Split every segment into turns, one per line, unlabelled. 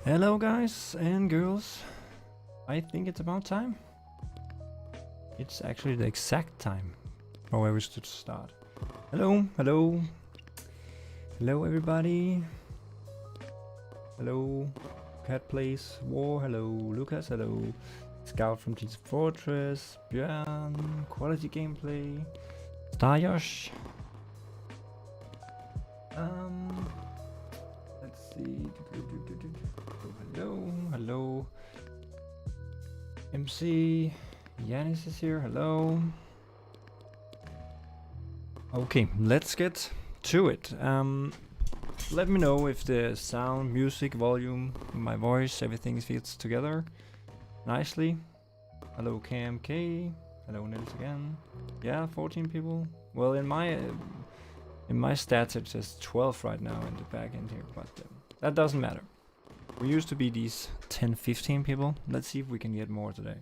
Hello guys and girls. I think it's about time. It's actually the exact time for where we should start. Hello, hello. Hello everybody. Hello. Cat Plays War. Hello Lucas. Hello Scout from Teams Fortress. Björn. Quality Gameplay. Starjosh. Let's see. Hello, hello. MC Yanis is here. Hello. Okay, let's get to it. Let me know if the sound, music, volume, my voice, everything fits together nicely. Hello KMK. Hello Nils again. Yeah, 14 people. Well, in my stats it says 12 right now in the back end here, but that doesn't matter. We used to be these 10-15 people. Let's see if we can get more today.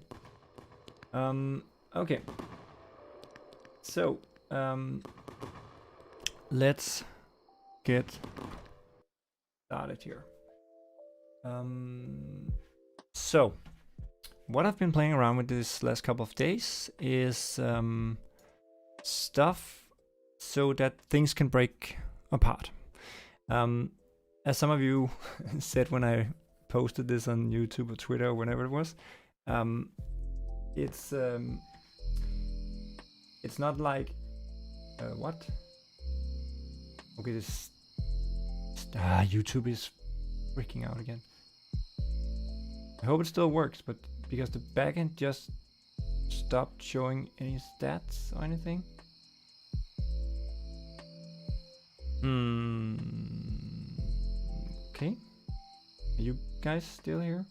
Okay. So, let's get started here. So, what I've been playing around with this last couple of days is stuff so that things can break apart. As some of you said when I posted this on YouTube or Twitter or whenever it was, it's not like what? Okay, this YouTube is freaking out again. I hope it still works, but because the backend just stopped showing any stats or anything. Okay. Are you guys still here?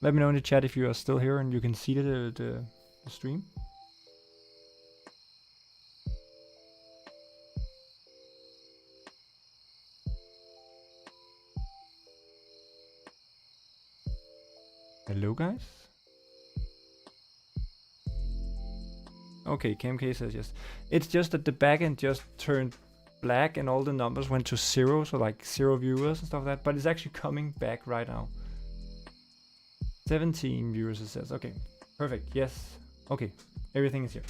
Let me know in the chat if you are still here and you can see the stream. Hello guys? Okay, KMK says yes. It's just that the backend just turned black and all the numbers went to 0, so like 0 viewers and stuff like that, but it's actually coming back right now. 17 viewers it says. Okay, perfect. Yes. Okay, everything is here.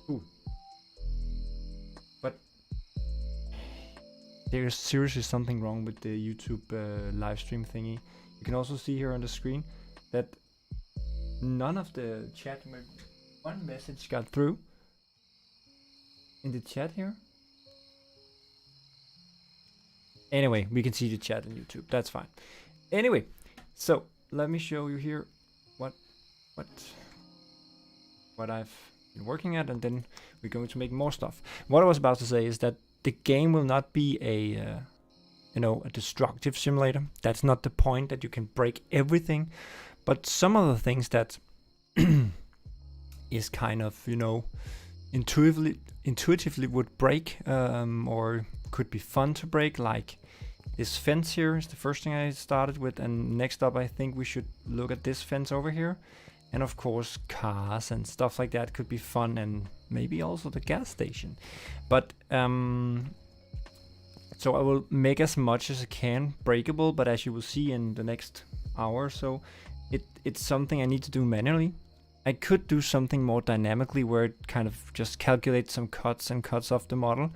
Cool. But there's seriously something wrong with the YouTube live stream thingy. You can also see here on the screen that none of the chat, one message got through in the chat here. Anyway, we can see the chat on YouTube. That's fine. Anyway, so let me show you here what I've been working at, and then we're going to make more stuff. What I was about to say is that the game will not be a a destructive simulator. That's not the point, that you can break everything, but some of the things that is kind of intuitively would break or could be fun to break, like this fence here is the first thing I started with, and next up I think we should look at this fence over here, and of course cars and stuff like that could be fun, and maybe also the gas station. But so I will make as much as I can breakable, but as you will see in the next hour or so, it's something I need to do manually. I could do something more dynamically where it kind of just calculates some cuts and cuts off the model.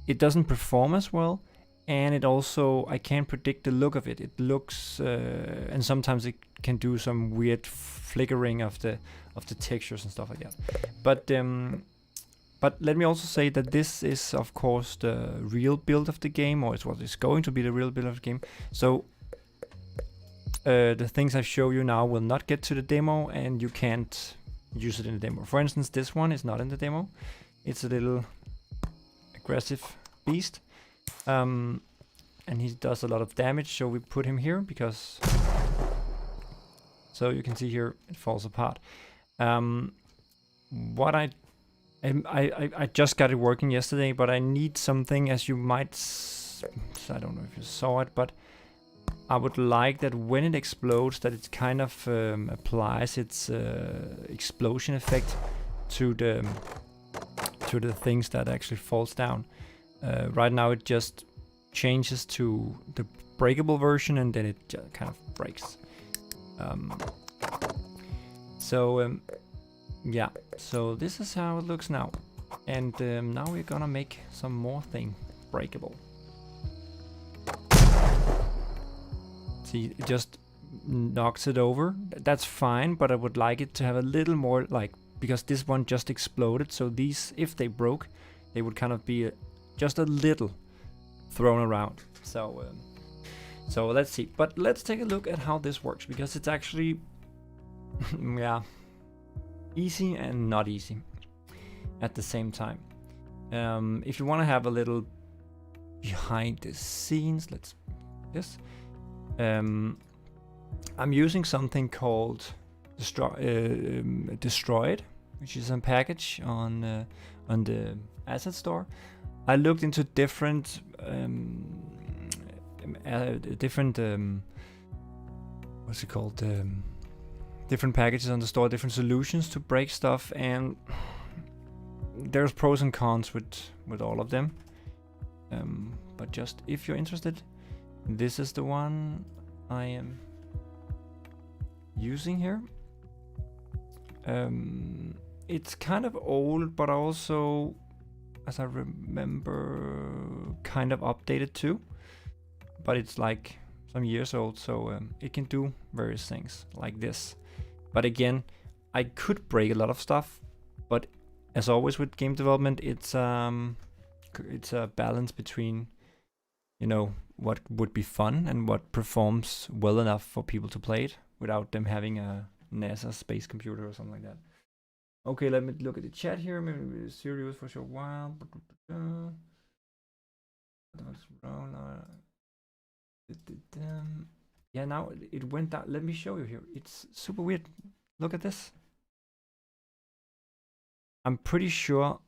It doesn't perform as well, and it also, I can't predict the look of it. It looks, and sometimes it can do some weird flickering of the textures and stuff like that. But let me also say that this is of course the real build of the game, or it's what is going to be the real build of the game. So the things I show you now will not get to the demo, and you can't use it in the demo. For instance, this one is not in the demo. It's a little aggressive beast, and he does a lot of damage, so we put him here because, so you can see here it falls apart. What I just got it working yesterday, but I need something, as you might I don't know if you saw it, but I would like that when it explodes, that it kind of applies its explosion effect to the things that actually falls down. Right now it just changes to the breakable version, and then it just kind of breaks. Yeah, so this is how it looks now. And now we're gonna make some more thing breakable. See, it just knocks it over. That's fine, but I would like it to have a little more, like, because this one just exploded, so these, if they broke, they would kind of be just a little thrown around. So let's see. But let's take a look at how this works, because it's actually yeah, easy and not easy at the same time. If you want to have a little behind the scenes, let's this. I'm using something called Destroyed, which is a package on the asset store. I looked into different what's it called? Different packages on the store, different solutions to break stuff, and there's pros and cons with all of them. But just if you're interested, this is the one I am using here. It's kind of old, but also, as I remember, kind of updated too. But it's like some years old, so it can do various things like this. But again, I could break a lot of stuff, but as always with game development, it's a balance between, you know, what would be fun and what performs well enough for people to play it without them having a NASA space computer or something like that. Okay, let me look at the chat here. Maybe we're serious for a short while. Yeah, now it went down. Let me show you here. It's super weird. Look at this. I'm pretty sure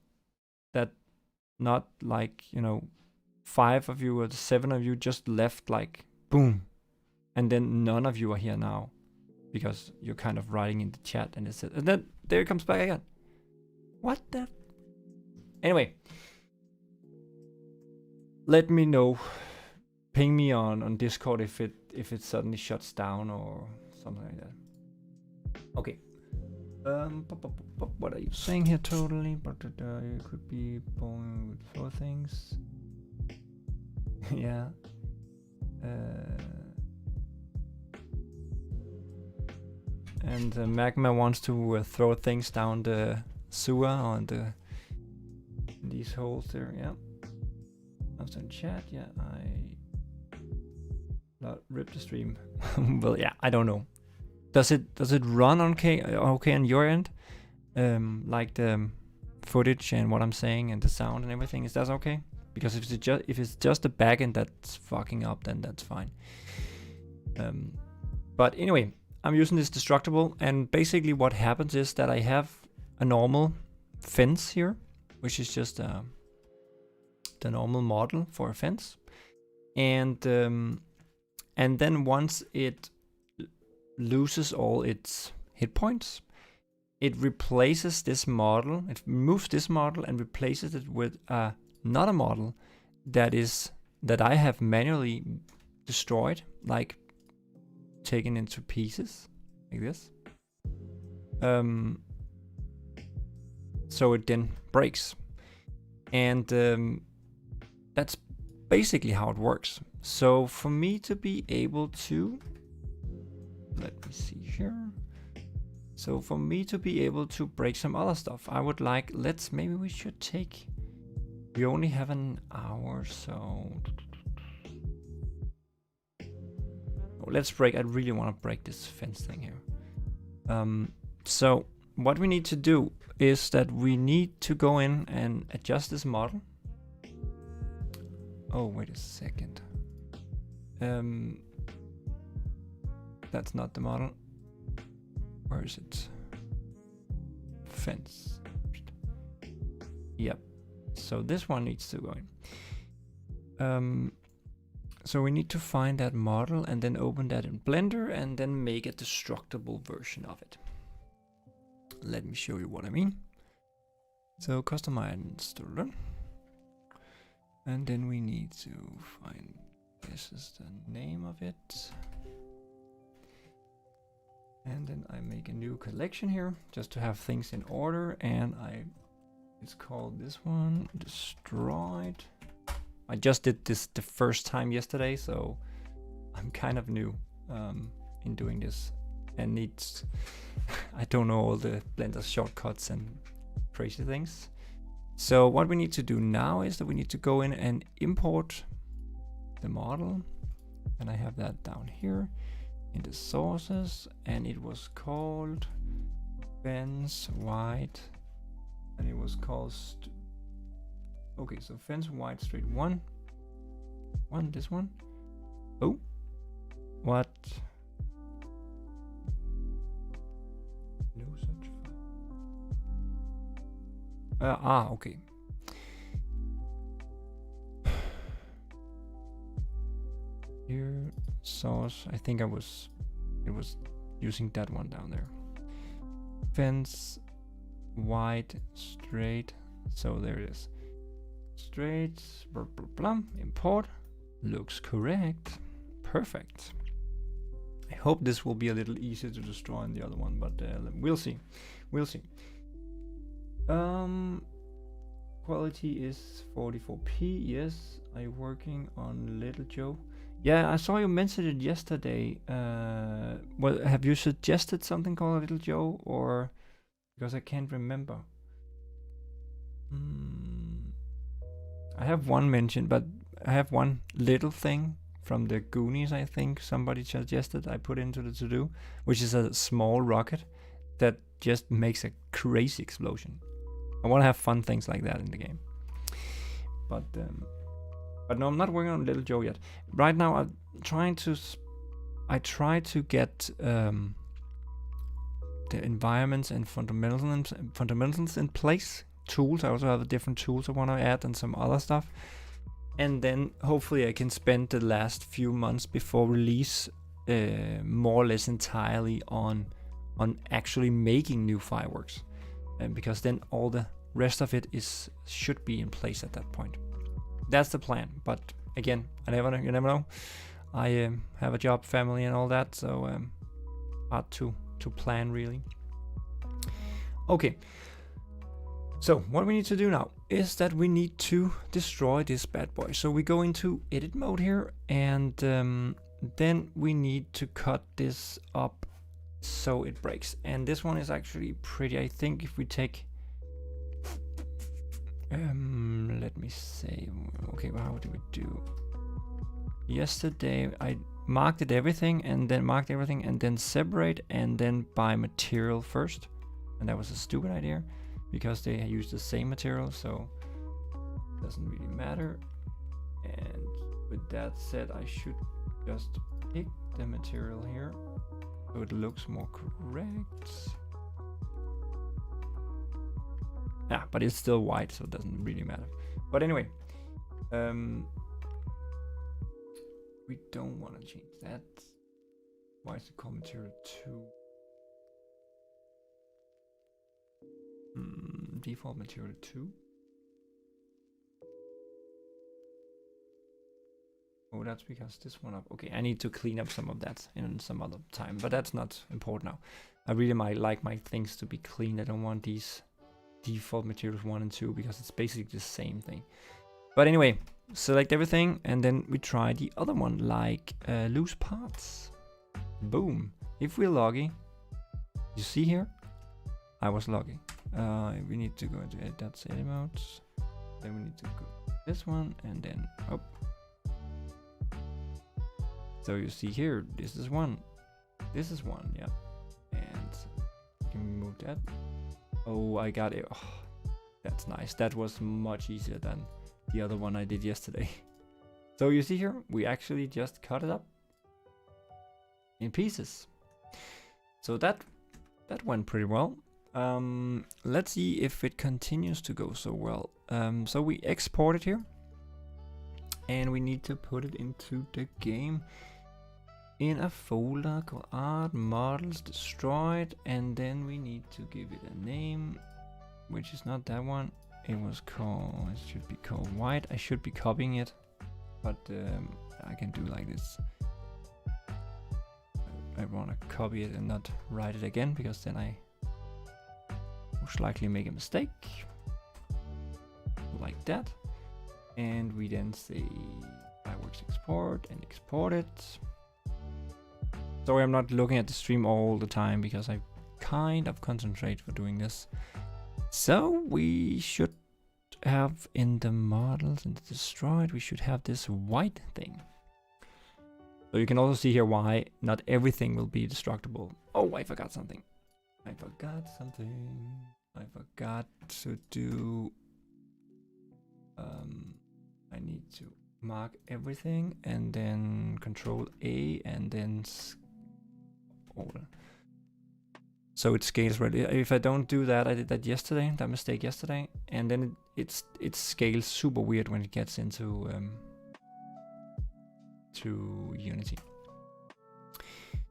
that not like, you know, 5 of you or 7 of you just left like boom, and then none of you are here now because you're kind of writing in the chat, and then there it comes back again. What the? Anyway, let me know. Ping me on Discord if it suddenly shuts down or something like that. Okay. What are you saying here totally? But you could be born with 4 things. Yeah. And Magma wants to throw things down the sewer on these holes there. Yeah. I was in chat. Yeah, not rip the stream. Well, yeah, I don't know. Does it run okay on your end? Like the footage and what I'm saying and the sound and everything, is that okay? Because if it's just the backend that's fucking up, then that's fine. But anyway, I'm using this destructible, and basically what happens is that I have a normal fence here, which is just the normal model for a fence, and then once it loses all its hit points, it replaces this model. It removes this model and replaces it with another model that I have manually destroyed, like taken into pieces like this. So it then breaks, and that's basically how it works. So for me to be able to, let me see here. So for me to be able to break some other stuff, I would like, maybe we should take, we only have an hour, so let's break, I really want to break this fence thing here. So what we need to do is that we need to go in and adjust this model. Oh, wait a second. That's not the model. Where is it? Fence. Yep. So this one needs to go in. So we need to find that model and then open that in Blender and then make a destructible version of it. Let me show you what I mean. So customize installer. And then we need to find This is the name of it. And then I make a new collection here just to have things in order, and it's called this one Destroyed. I just did this the first time yesterday, so I'm kind of new in doing this, and I don't know all the Blender shortcuts and crazy things. So what we need to do now is that we need to go in and import the model, and I have that down here in the sources, and it was called fence white, and it was called okay, so fence white straight one, this one. Oh, what? No such file. Okay. Here, source. I think it was using that one down there. Fence white straight. So there it is. Straight. Blah, blah, blah. Import. Looks correct. Perfect. I hope this will be a little easier to destroy than the other one, but we'll see. We'll see. Quality is 44p. Yes, I'm working on Little Joe. Yeah, I saw you mention it yesterday. Well, have you suggested something called Little Joe, or because I can't remember? I have one mention, but I have one little thing from the Goonies. I think somebody suggested I put into the to-do, which is a small rocket that just makes a crazy explosion. I want to have fun things like that in the game, but no, I'm not working on Little Joe yet. Right now, I'm trying to. I try to get the environments and fundamentals in place. Tools. I also have different tools I want to add and some other stuff. And then hopefully I can spend the last few months before release more or less entirely on actually making new fireworks, because then all the rest of it should be in place at that point. That's the plan. But again, you never know. I have a job, family, and all that, so hard to plan really. Okay. So what we need to do now is that we need to destroy this bad boy. So we go into edit mode here, and then we need to cut this up so it breaks. And this one is actually pretty. I think if we take, let me say, okay, well, how do we do? Yesterday I marked everything and then separate and then buy material first, and that was a stupid idea, because they use the same material, so it doesn't really matter. And with that said, I should just pick the material here so it looks more correct. Yeah, but it's still white, so it doesn't really matter. But anyway, we don't want to change that. Why is it called material 2? Default material 2. Oh, that's because this one up. Okay, I need to clean up some of that in some other time, but that's not important now. I really like my things to be clean. I don't want these default materials 1 and 2 because it's basically the same thing. But anyway, select everything and then we try the other one, like loose parts. Boom. If we're loggy, you see here, I was loggy. We need to go into edit, that's edit modes. Then we need to go this one and then up. So you see here, this is one, yeah. And can we move that? Oh, I got it. Oh, that's nice. That was much easier than the other one I did yesterday. So you see here, we actually just cut it up in pieces. So that went pretty well. Let's see if it continues to go so well. So we export it here, and we need to put it into the game in a folder called Art Models Destroyed, and then we need to give it a name, which is not that one. It should be called White. I should be copying it but I can do like this. I want to copy it and not write it again, because then I most likely make a mistake. Like that. And we then say fireworks export and export it. Sorry, I'm not looking at the stream all the time because I kind of concentrate for doing this. So we should have in the models and the destroyed, we should have this white thing. So you can also see here why not everything will be destructible. Oh, I forgot something. I forgot to do. I need to mark everything and then Control A and then order. So it scales ready. If I don't do that, I did that yesterday, that mistake yesterday, and then it scales super weird when it gets into to Unity.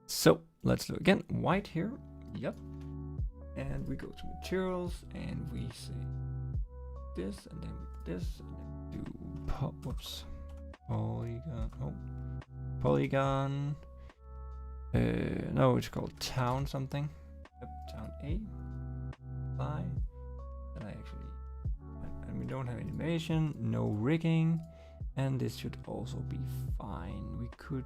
So let's do again. White here. Yep. And we go to materials and we say this and then this and then do whoops. Polygon. Oh. Polygon. No, it's called town something. Yep, town A. Apply. And I actually, and we don't have animation, no rigging, and this should also be fine. We could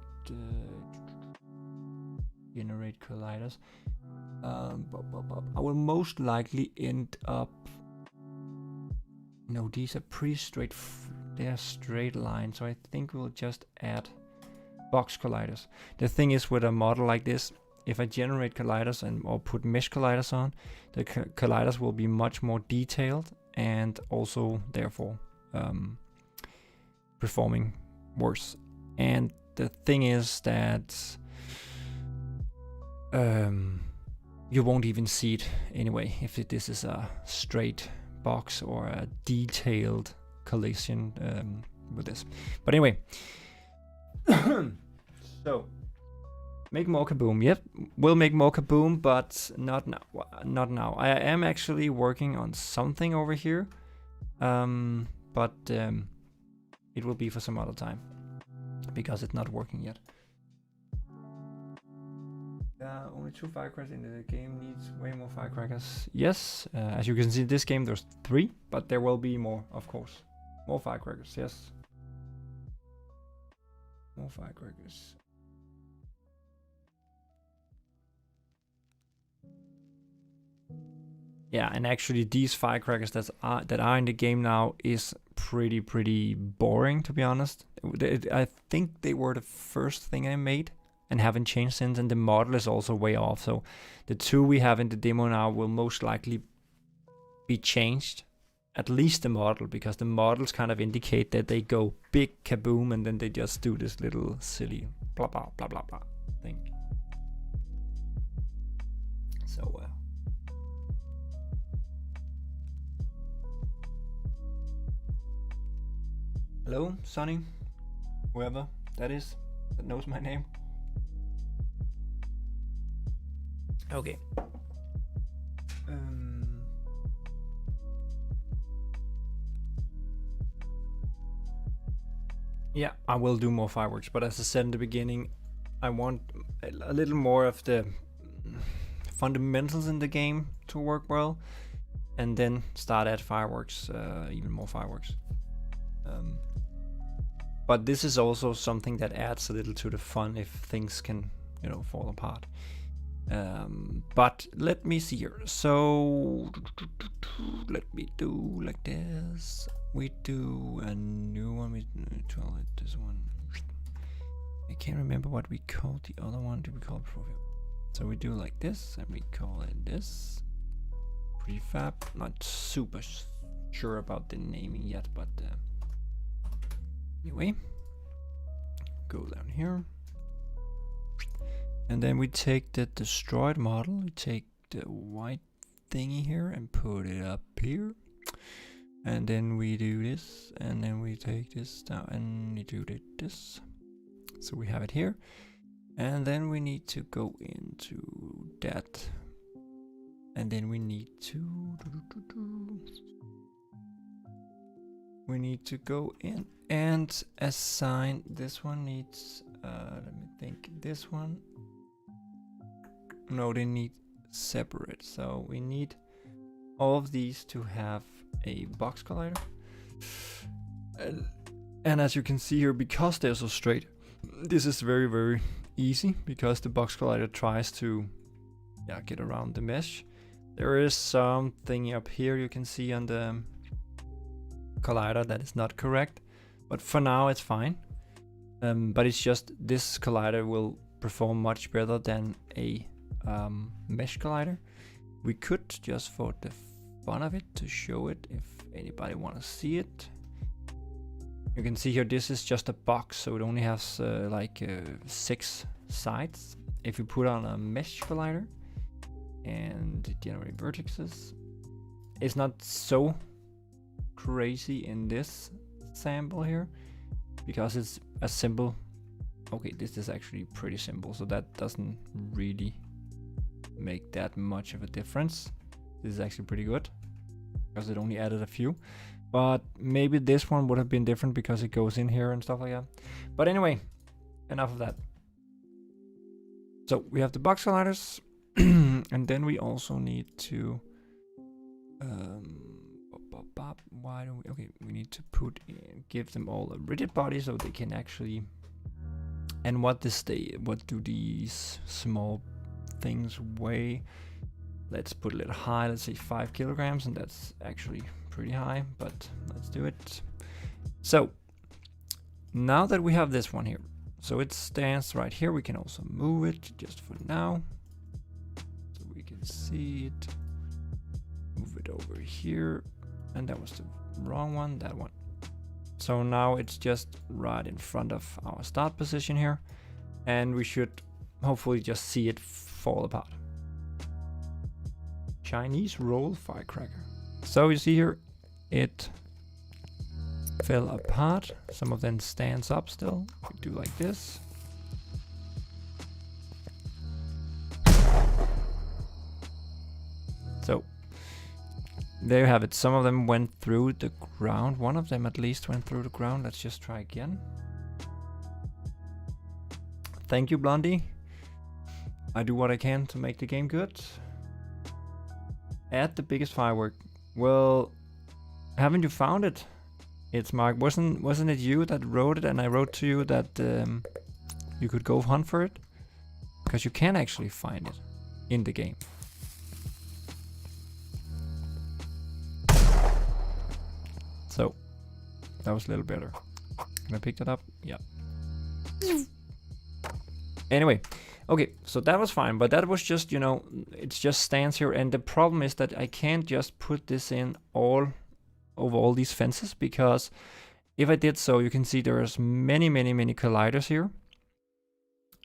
generate colliders. I will most likely end up. No, these are pretty straight. They're straight lines, so I think we'll just add box colliders. The thing is, with a model like this, if I generate colliders or put mesh colliders on, the colliders will be much more detailed and also therefore performing worse. And the thing is that you won't even see it anyway if this is a straight box or a detailed collision with this. But anyway, so make more kaboom. Yep, we'll make more kaboom, but not now. Not now. I am actually working on something over here, but it will be for some other time because it's not working yet. Only 2 firecrackers in the game needs way more firecrackers. Yes, as you can see in this game there's 3, but there will be more, of course. More firecrackers, yes. More firecrackers. Yeah, and actually these firecrackers that are in the game now is pretty boring, to be honest. I think they were the first thing I made and haven't changed since, and the model is also way off. So the 2 we have in the demo now will most likely be changed, at least the model, because the models kind of indicate that they go big kaboom and then they just do this little silly blah blah blah blah blah thing. So hello, Sonny, whoever that is that knows my name. Okay. Yeah, I will do more fireworks, but as I said in the beginning, I want a little more of the fundamentals in the game to work well, and then start at fireworks, even more fireworks. But this is also something that adds a little to the fun if things can, fall apart. But let me see here. So let me do like this. We do a new one. We call it this one. I can't remember what we called the other one. Did we call it profile? So we do like this, and we call it this. Prefab. Not super sure about the naming yet, but anyway, go down here. And then we take the destroyed model, we take the white thingy here and put it up here. And then we do this, and then we take this down and we do this. So we have it here. And then we need to go into that. And then we need to we need to go in and assign. This one needs, let me think, this one. No, they need separate. So we need all of these to have a box collider. And as you can see here, because they're so straight, this is very, very easy because the box collider tries to get around the mesh. There is something up here you can see on the collider that is not correct, but for now it's fine. But it's just this collider will perform much better than a mesh collider. We could, just for the fun of it, to show it if anybody want to see it. You can see here this is just a box, so it only has 6 sides. If you put on a mesh collider and generate vertices, it's not so crazy in this sample here because it's a simple. Okay, this is actually pretty simple, so that doesn't really make that much of a difference. This is actually pretty good because it only added a few. But maybe this one would have been different because it goes in here and stuff like that. But anyway, enough of that. So we have the box colliders, and then we also need to why don't we? Okay, we need to give them all a rigid body so they can actually. And what do these small things weigh? Let's put a little high. Let's say 5 kilograms, and that's actually pretty high, but let's do it. So now that we have this one here, so it stands right here, we can also move it just for now so we can see it. Move it over here, and that was the wrong one, that one. So now it's just right in front of our start position here, and we should hopefully just see it fall apart. Chinese roll firecracker. So you see here, it fell apart. Some of them stands up still. We do like this. So there you have it. Some of them went through the ground. One of them at least went through the ground. Let's just try again. Thank you, Blondie. I do what I can to make the game good. Add the biggest firework. Well, haven't you found it? It's Mark. Wasn't it you that wrote it, and I wrote to you that you could go hunt for it? Because you can actually find it in the game. So that was a little better. Can I pick that up? Yeah. Anyway, okay, so that was fine, but that was just, it just stands here, and the problem is that I can't just put this in over all these fences, because if I did so, you can see there's many colliders here.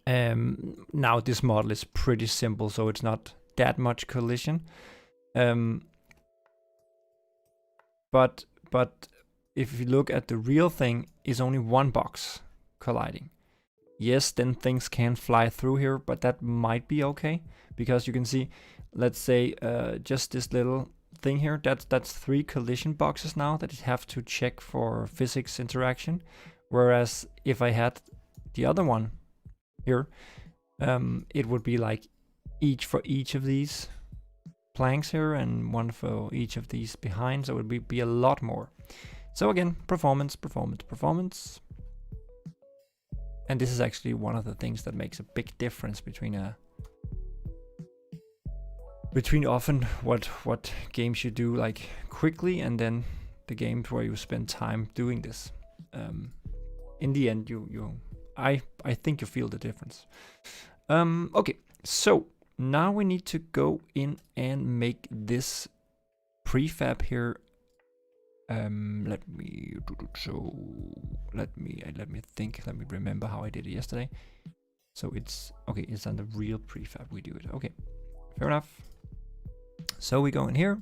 Now this model is pretty simple, so it's not that much collision. But if you look at the real thing, is only one box colliding. Yes, then things can fly through here, but that might be okay, because you can see, let's say, just this little thing here, that's 3 collision boxes now that you have to check for physics interaction. Whereas if I had the other one here, it would be like for each of these planks here, and one for each of these behind, so it would be a lot more. So again, performance. And this is actually one of the things that makes a big difference between often what games you do like quickly, and then the games where you spend time doing this. In the end, I think you feel the difference. Okay, so now we need to go in and make this prefab here. Let me think. Let me remember how I did it yesterday. So it's okay. It's on the real prefab. We do it. Okay, fair enough. So we go in here,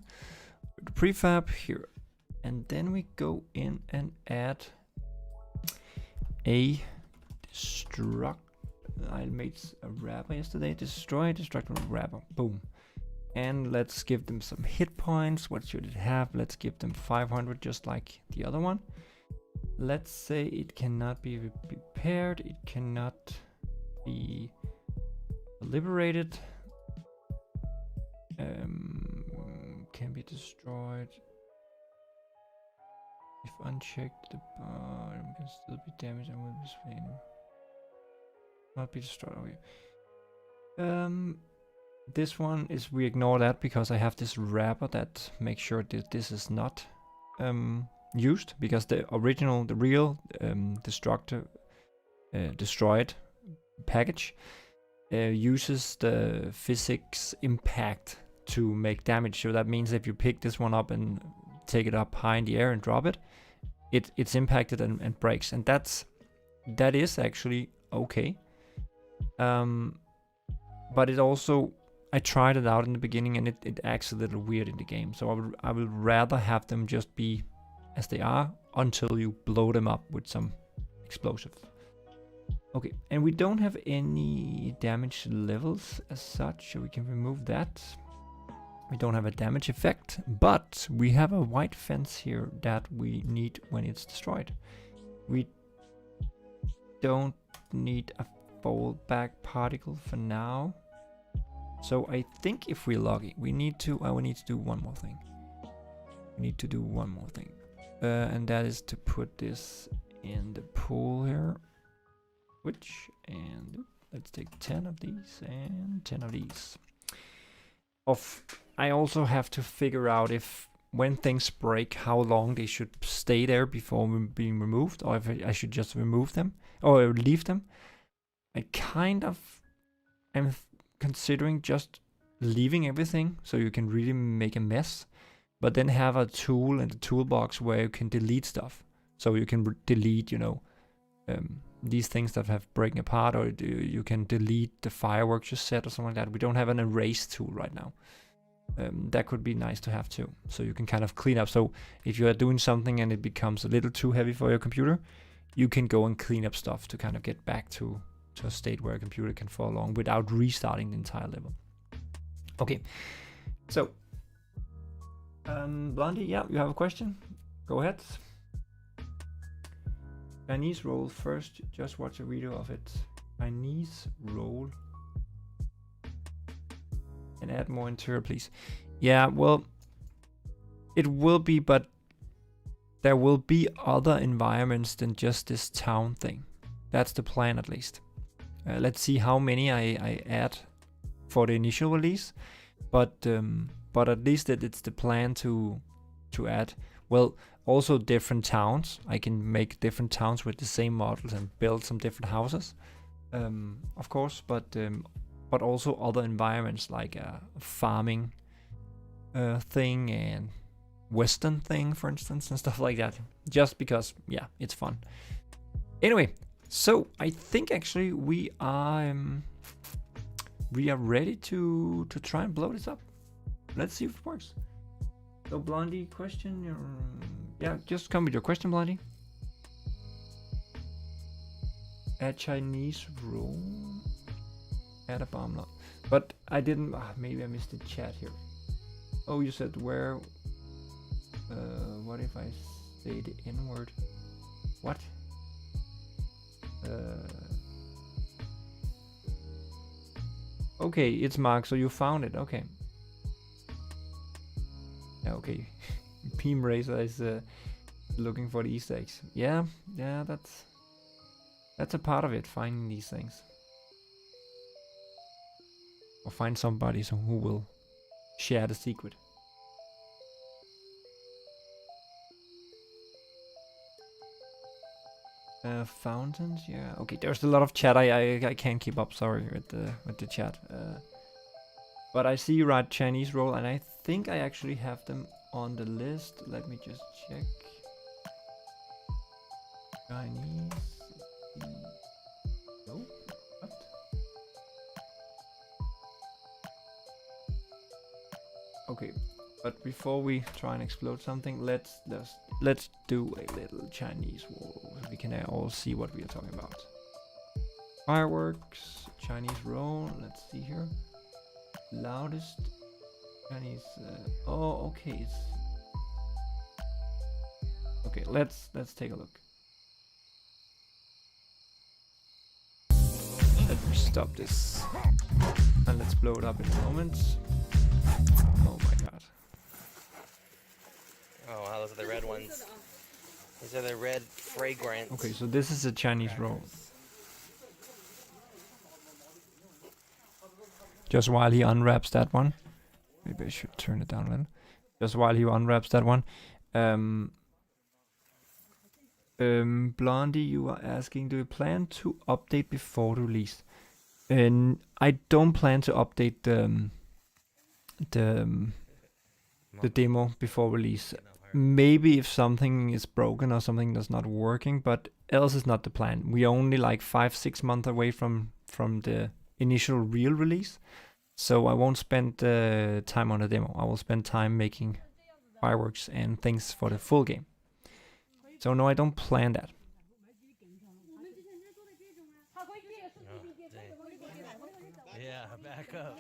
prefab here, and then we go in and add a destruct. I made a wrapper yesterday. Destroy destructible wrapper. Boom. And let's give them some hit points. What should it have? Let's give them 500, just like the other one. Let's say it cannot be repaired. It cannot be liberated. Can be destroyed. If unchecked, the bottom can still be damaged and will be slain. Not be destroyed. Okay. This one is, we ignore that because I have this wrapper that makes sure that this is not used, because the real destroyed package uses the physics impact to make damage. So that means if you pick this one up and take it up high in the air and drop it, it's impacted and breaks, and that is actually okay. But it also, I tried it out in the beginning and it acts a little weird in the game. So I would rather have them just be as they are until you blow them up with some explosive. Okay, and we don't have any damage levels as such, so we can remove that. We don't have a damage effect, but we have a white fence here that we need when it's destroyed. We don't need a fallback particle for now. So I think if we're lucky, we need to do one more thing. And that is to put this in the pool here. And let's take 10 of these and 10 of these. I also have to figure out if, when things break, how long they should stay there before being removed, or if I should just remove them or leave them. I kind of am considering just leaving everything so you can really make a mess, but then have a tool in the toolbox where you can delete stuff. So you can delete, these things that have breaking apart, or you can delete the fireworks you set or something like that. We don't have an erase tool right now. That could be nice to have too. So you can kind of clean up. So if you are doing something and it becomes a little too heavy for your computer, you can go and clean up stuff to kind of get back to a state where a computer can follow along without restarting the entire level. Okay, so Blondie, yeah, you have a question? Go ahead. Chinese roll first, just watch a video of it. Chinese roll. And add more interior, please. Yeah, well, it will be, but there will be other environments than just this town thing. That's the plan, at least. Let's see how many I add for the initial release, but at least it's the plan to add. Well, also different towns. I can make different towns with the same models and build some different houses, of course. But also other environments like a farming thing and western thing, for instance, and stuff like that. Just because, yeah, it's fun. Anyway. So I think actually we are ready to try and blow this up. Let's see if it works. So Blondie, question? Yeah, just come with your question, Blondie. Add Chinese roll. Add a bomb lot. But I didn't. Maybe I missed the chat here. Oh, you said where? What if I say the N word? What? Okay, it's Mark, so you found it. Okay. Yeah, okay. Beam Racer is looking for the Easter eggs. Yeah, that's a part of it, finding these things. Or find somebody who will share the secret. Fountains, yeah. Okay, there's a lot of chat. I can't keep up. Sorry with the chat. But I see you write Chinese roll, and I think I actually have them on the list. Let me just check. Chinese. No. What? Okay. But before we try and explode something, let's do a little Chinese roll so we can all see what we are talking about. Fireworks, Chinese roll. Let's see here. Loudest Chinese. Oh, okay. Okay, let's take a look. Let me stop this, and let's blow it up in a moment. Oh my god.
Oh wow, those are the red ones. These are the red fragrant.
Okay, so this is a Chinese roll. Just while he unwraps that one, maybe I should turn it down a little. Just while he unwraps that one, Blondie, you are asking, do you plan to update before release? And I don't plan to update the demo before release. Maybe if something is broken or something that's not working, but else is not the plan. We only like 5-6 months away from the initial real release, so I won't spend time on the demo. I will spend time making fireworks and things for the full game. So no, I don't plan that.
Yeah, back up.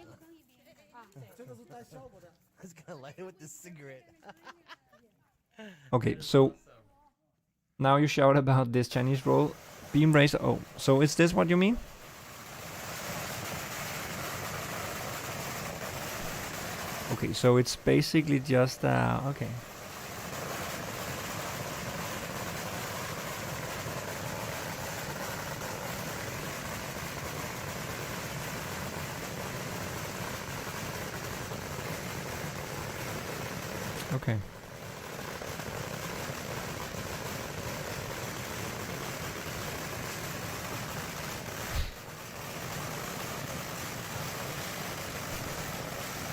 I was gonna light it with this cigarette.
Okay, so now you shout about this Chinese roll. Beam racer. Oh, so is this what you mean? Okay, so it's basically just okay. Okay.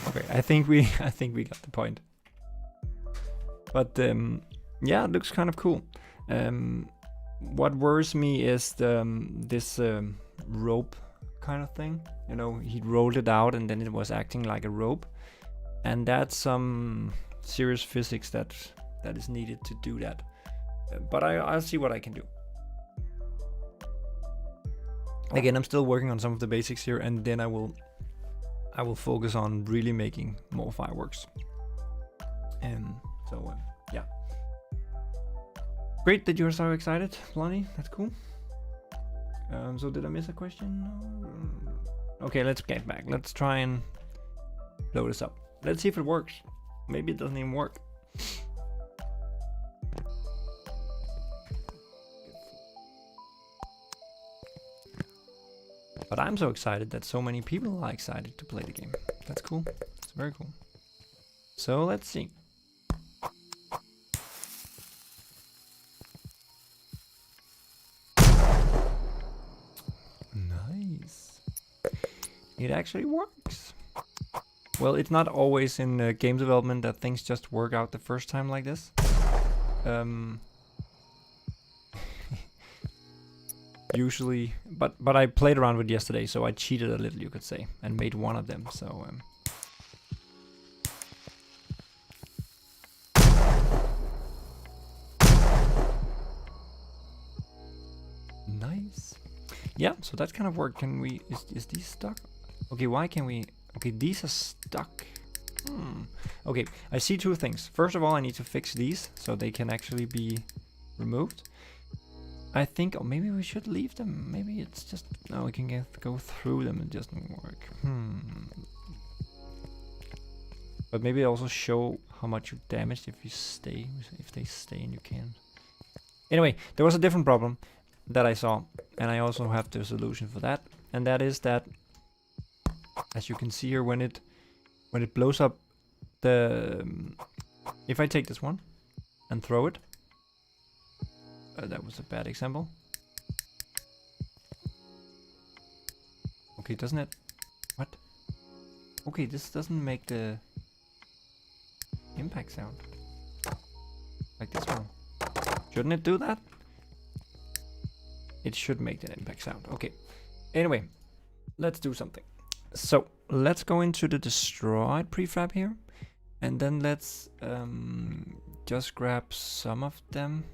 Okay, I think we got the point. But yeah, it looks kind of cool. What worries me is this rope kind of thing. You know, he rolled it out and then it was acting like a rope, and that's some serious physics that is needed to do that. But I'll see what I can do. Again, I'm still working on some of the basics here, and then I will focus on really making more fireworks. So yeah. Great that you're so excited, Lonnie. That's cool. So did I miss a question? No. Okay, let's get back. Let's try and blow this up. Let's see if it works. Maybe it doesn't even work. But I'm so excited that so many people are excited to play the game. That's cool. It's very cool. So let's see. Nice. It actually works. Well, it's not always in game development that things just work out the first time like this. Usually, but I played around with yesterday, so I cheated a little, you could say, and made one of them. So nice. Yeah, so that kind of work. Can we? Is these stuck? Okay, why can we? Okay, these are stuck. Okay, I see two things. First of all, I need to fix these so they can actually be removed. I think, or maybe we should leave them. Maybe it's just, no, we can go through them and it doesn't work. But maybe also show how much you damaged if they stay and you can't. Anyway, there was a different problem that I saw, and I also have the solution for that. And that is that, as you can see here, when it blows up the, if I take this one and throw it, that was a bad example. Okay, doesn't it? What? Okay, this doesn't make the impact sound. Like this one. Shouldn't it do that? It should make the impact sound. Okay. Anyway, let's do something. So, let's go into the destroyed prefab here. And then let's just grab some of them.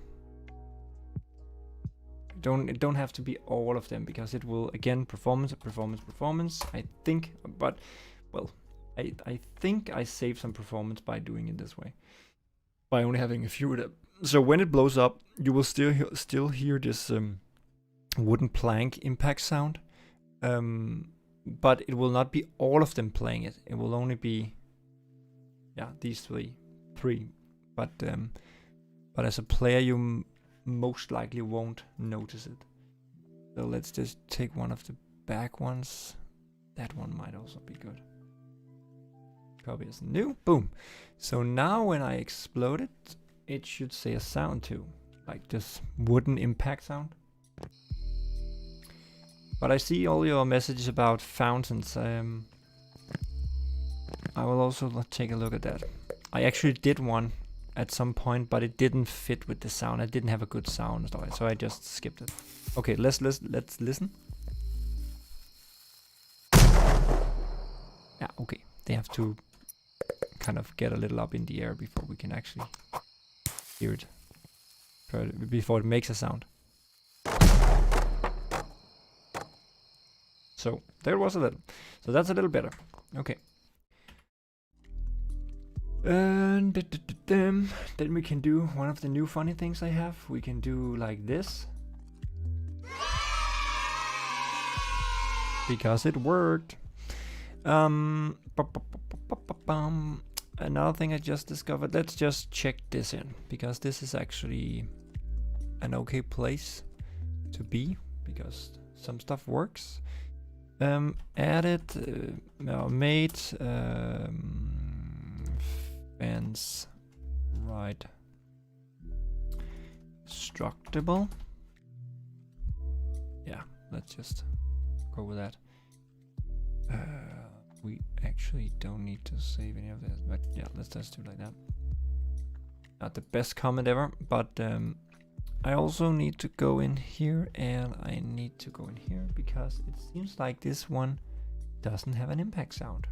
It don't have to be all of them, because it will, again, performance, I think. But, well, I think I saved some performance by doing it this way, by only having a few of them. So when it blows up, you will still hear this wooden plank impact sound, but it will not be all of them playing it. It will only be, yeah, these three. But as a player, you most likely won't notice it. So let's just take one of the back ones. That one might also be good. Copy as new. Boom. So now when I explode it, it should say a sound too, like this wooden impact sound. But I see all your messages about fountains. I will also take a look at that. I actually did one at some point, but it didn't fit with the sound. I didn't have a good sound, so I just skipped it. Okay, let's listen. Yeah, okay. They have to kind of get a little up in the air before we can actually hear it, before it makes a sound. So there was a little. So that's a little better. Okay. And then we can do one of the new funny things I have. We can do like this. Because it worked. Another thing I just discovered. Let's just check this in, because this is actually an okay place to be, because some stuff works. Added, made, fence, right, destructible. Yeah, let's just go with that. We actually don't need to save any of this, but yeah, let's just do it like that. Not the best comment ever, but I also need to go in here, and I need to go in here because it seems like this one doesn't have an impact sound.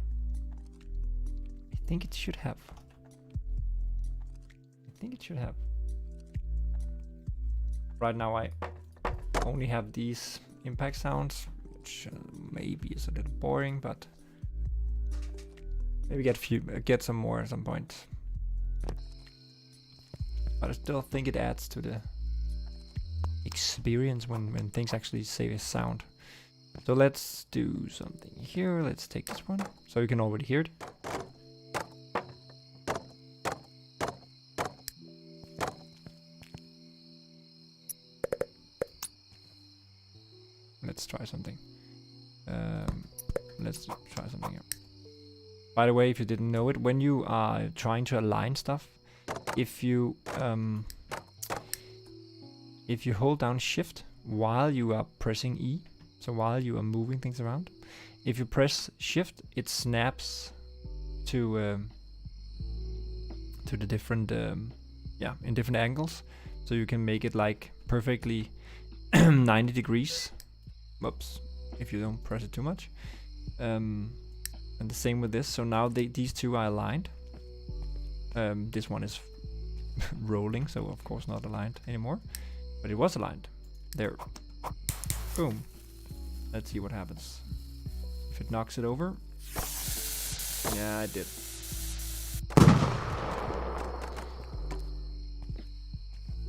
I think it should have. Right now I only have these impact sounds, which maybe is a little boring, but maybe get some more at some point. But I still think it adds to the experience when things actually say a sound. So let's do something here. Let's take this one so you can already hear it. Let's try something. Let's try something here. By the way, if you didn't know it, when you are trying to align stuff, if you hold down Shift while you are pressing E, so while you are moving things around, if you press Shift, it snaps to the different in different angles, so you can make it like perfectly 90 degrees. Whoops, if you don't press it too much. And the same with this. So now these two are aligned. This one is rolling, so of course not aligned anymore, but it was aligned. There. Boom. Let's see what happens. If it knocks it over. Yeah, I did.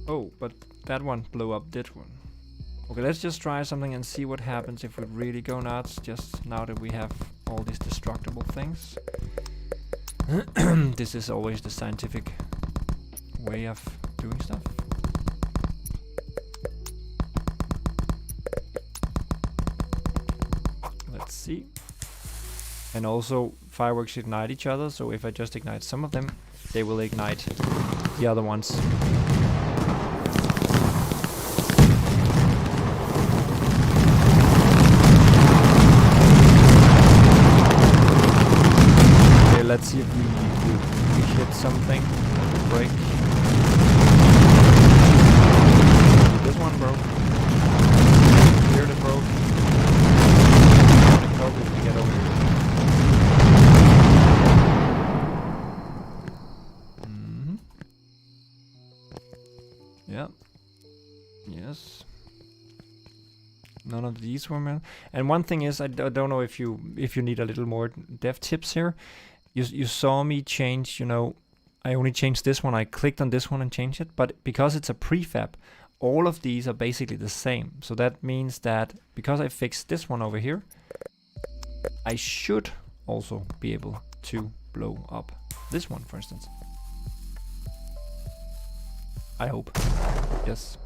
Oh, but that one blew up this one. Okay, let's just try something and see what happens if we really go nuts, just now that we have all these destructible things. This is always the scientific way of doing stuff. Let's see. And also, fireworks ignite each other, so if I just ignite some of them, they will ignite the other ones. Let's see if we hit something that will break. This one broke. Here it broke. I hope if we get over here. Yeah. Yes. None of these were. And one thing is, I don't know if you need a little more dev tips here. You saw me change, you know, I only changed this one. I clicked on this one and changed it, but because it's a prefab, all of these are basically the same. So that means that because I fixed this one over here, I should also be able to blow up this one, for instance. I hope. Yes.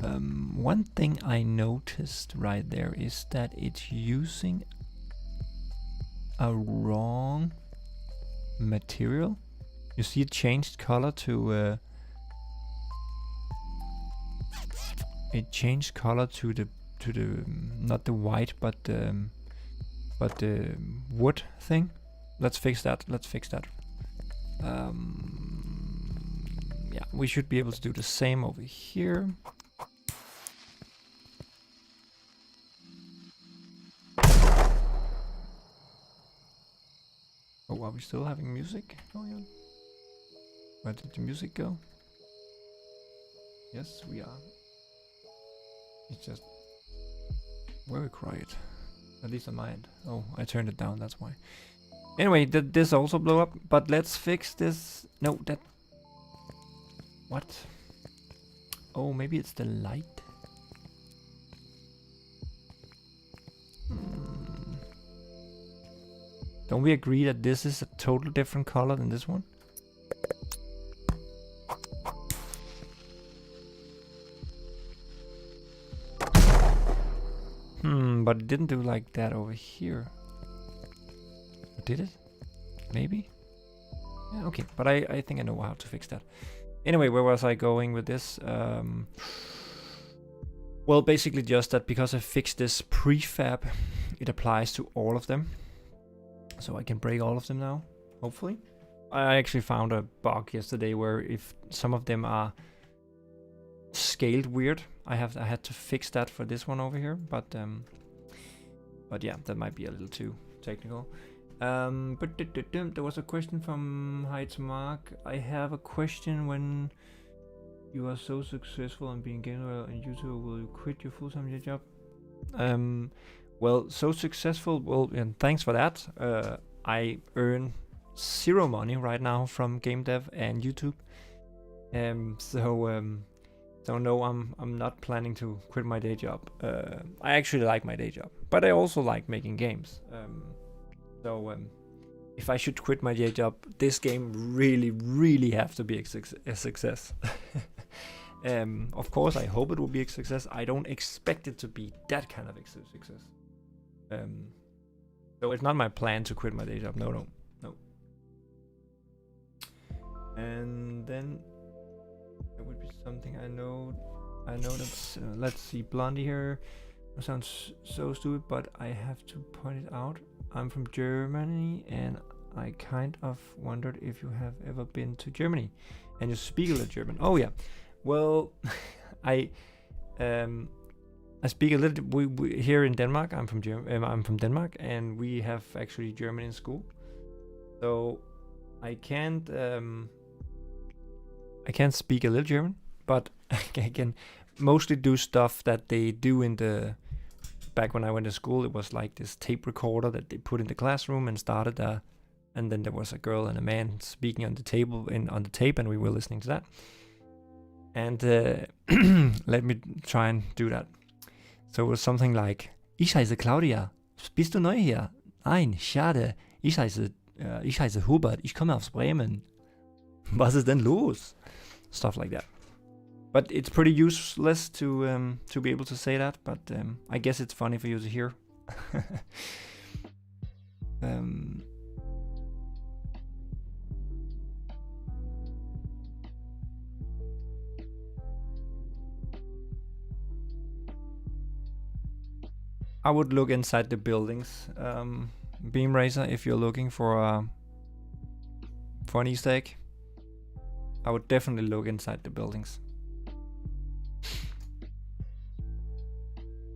One thing I noticed right there is that it's using a wrong material. You see it changed color to it changed color to the not the white but the wood thing. Let's fix that. Yeah, we should be able to do the same over here. Oh, are we still having music going on? Where did the music go? Yes, we are. It's just very quiet. At least on my end. Oh, I turned it down, that's why. Anyway, did this also blow up? But let's fix this. No, that... What? Oh, maybe it's the light? Don't we agree that this is a total different color than this one? But it didn't do like that over here. Did it? Maybe? Yeah, okay, but I think I know how to fix that. Anyway, where was I going with this? Well, basically just that because I fixed this prefab, it applies to all of them. So I can break all of them now, hopefully. I actually found a bug yesterday where if some of them are scaled weird, I had to fix that for this one over here. But yeah, that might be a little too technical. But there was a question from Hi to Mark. I have a question. When you are so successful and being gamer on YouTube, will you quit your full-time job? Well, so successful. Well, and thanks for that. I earn 0 money right now from game dev and YouTube. So no, I'm not planning to quit my day job. I actually like my day job, but I also like making games. So if I should quit my day job, this game really have to be a success. Of course, I hope it will be a success. I don't expect it to be that kind of success. So it's not my plan to quit my day job. No. And then there would be something I know that's let's see, Blondie here. It sounds so stupid, but I have to point it out. I'm from Germany, and I kind of wondered if you have ever been to Germany and you speak a little German. Oh yeah, well, I speak a little. We here in Denmark. I'm from Denmark, and we have actually German in school. So I can't speak a little German, but I can mostly do stuff that they do in the. Back when I went to school, it was like this tape recorder that they put in the classroom and started and then there was a girl and a man speaking on the table on the tape, and we were listening to that. And let me try and do that. So it was something like, Ich heiße Claudia. Bist du neu hier? Nein, schade. Ich heiße Hubert. Ich komme aus Bremen. Was ist denn los? Stuff like that. But it's pretty useless to be able to say that. But I guess it's funny for you to hear. I would look inside the buildings, Beam Racer, if you're looking for an Easter egg. I would definitely look inside the buildings.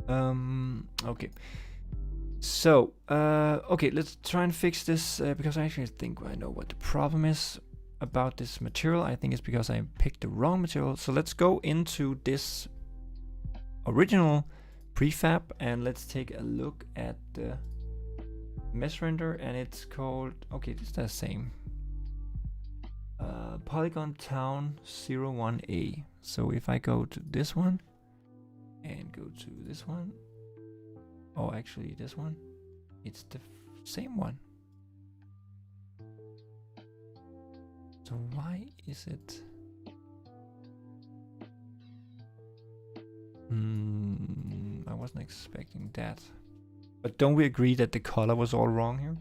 Okay. So, okay, let's try and fix this because I actually think I know what the problem is about this material. I think it's because I picked the wrong material. So let's go into this original prefab, and let's take a look at the mesh render, and it's called, okay, it's the same. Polygon Town 01A. So if I go to this one and go to this one, oh, actually this one, it's the same one. So why is it? I wasn't expecting that. But don't we agree that the color was all wrong here?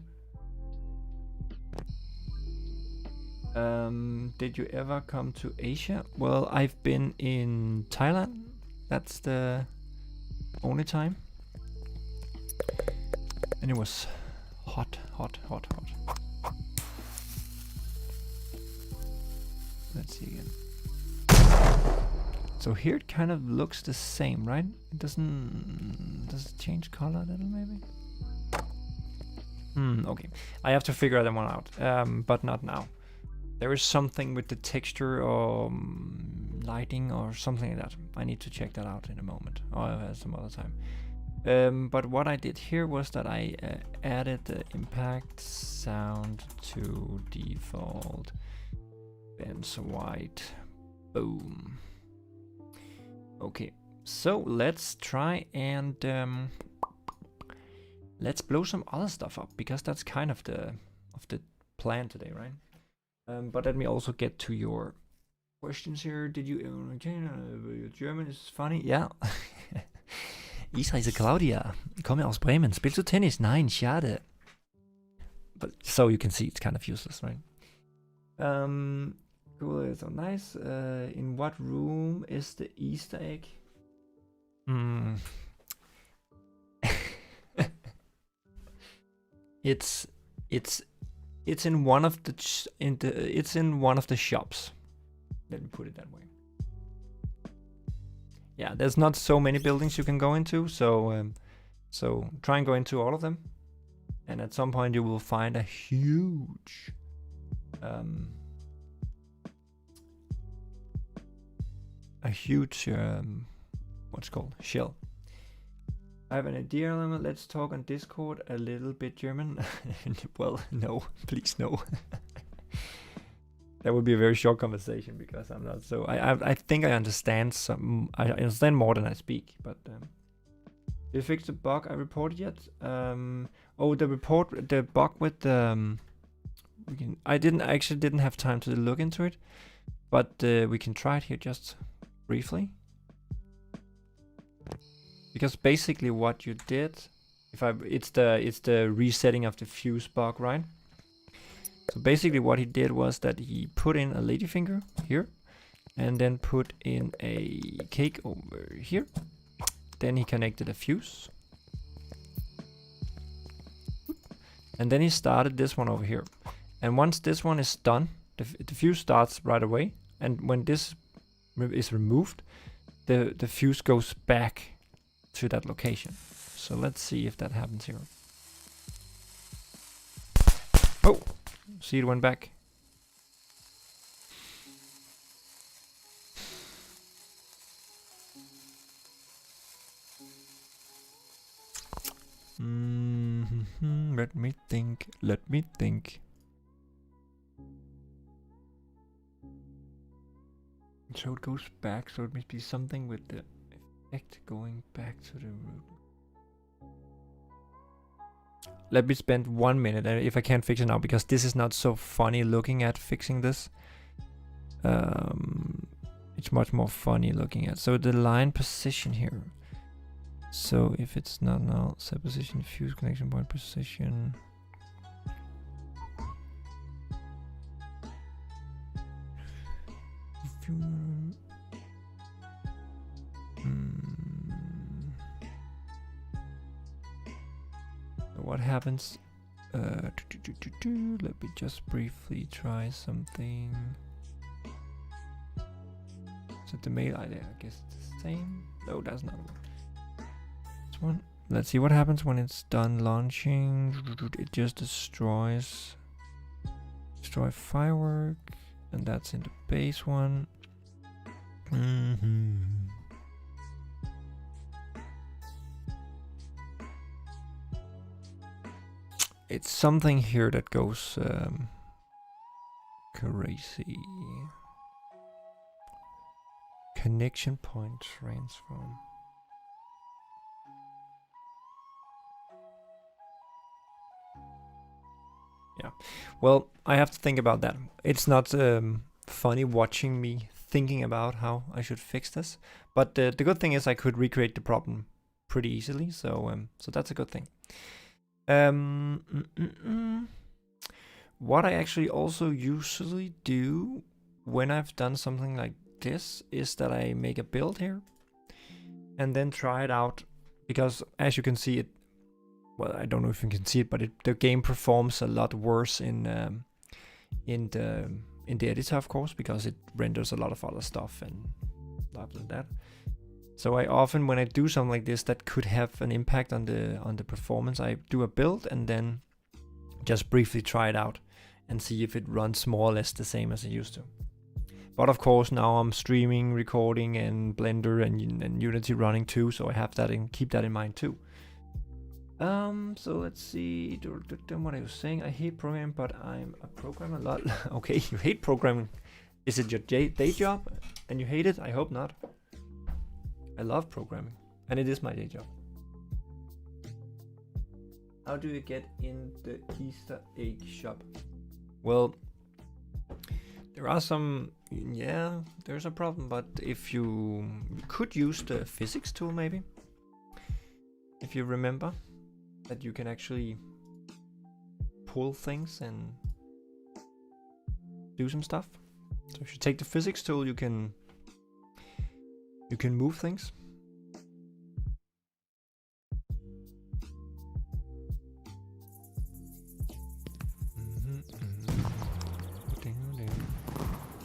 Did you ever come to Asia? Well, I've been in Thailand. That's the only time. And it was hot, hot, hot, hot. Let's see again. So here it kind of looks the same, right? It doesn't... Does it change color a little maybe? Okay. I have to figure that one out, but not now. There is something with the texture or lighting or something like that. I need to check that out in a moment or some other time. But what I did here was that I added the impact sound to default. Ben's white. Boom. Okay, so let's try and let's blow some other stuff up, because that's kind of the plan today, right? But let me also get to your questions here. Did you your German is funny? Ja. Ich heiße Claudia. Komme aus Bremen. Spielst du Tennis? Nein, schade. But so you can see it's kind of useless, right? Cool, so nice. In what room is the Easter egg? It's in one of the it's in one of the shops. Let me put it that way. Yeah, there's not so many buildings you can go into, so so try and go into all of them, and at some point you will find a huge what's called shell. I have an idea element. Let's talk on Discord a little bit German. Well, no, please no. That would be a very short conversation, because I'm not so. I think I understand some. I understand more than I speak. But did you fix the bug I reported yet? Oh, the bug with the. I didn't have time to look into it, but we can try it here just briefly. Because basically what you did, it's the resetting of the fuse bug, right? So basically what he did was that he put in a ladyfinger here, and then put in a cake over here. Then he connected a fuse, and then he started this one over here. And once this one is done, the fuse starts right away. And when this is removed, the fuse goes back to that location. So let's see if that happens here. Oh, see, it went back. Let me think. Let me think. So it goes back, so it must be something with the effect going back to the root. Let me spend 1 minute, and if I can't fix it now, because this is not so funny looking at fixing this. It's much more funny looking at. So the line position here. So if it's not now, set position, fuse connection point position. What happens? Let me just briefly try something. Set the mail ID. I guess it's the same. No, that's not one. This one. Let's see what happens when it's done launching. It just destroy firework, and that's in the base one. it's something here that goes crazy. Connection point transform. Yeah, well, I have to think about that. It's not funny watching me thinking about how I should fix this, but the good thing is I could recreate the problem pretty easily, so that's a good thing. What I actually also usually do when I've done something like this is that I make a build here and then try it out, because as you can see, it, well, I don't know if you can see it, but the game performs a lot worse in the editor, of course, because it renders a lot of other stuff and blah blah that. So I often, when I do something like this that could have an impact on the performance, I do a build and then just briefly try it out and see if it runs more or less the same as it used to. But of course now I'm streaming, recording, and Blender and Unity running too, so I have that and keep that in mind too. So let's see what I was saying. I hate programming, but I'm a programmer a lot. Okay, you hate programming. Is it your day job and you hate it? I hope not. I love programming, and it is my day job. How do you get in the Easter egg shop? Well, there are some, yeah, there's a problem, but if you could use the physics tool maybe, if you remember that you can actually pull things and do some stuff. So if you take the physics tool, you can move things.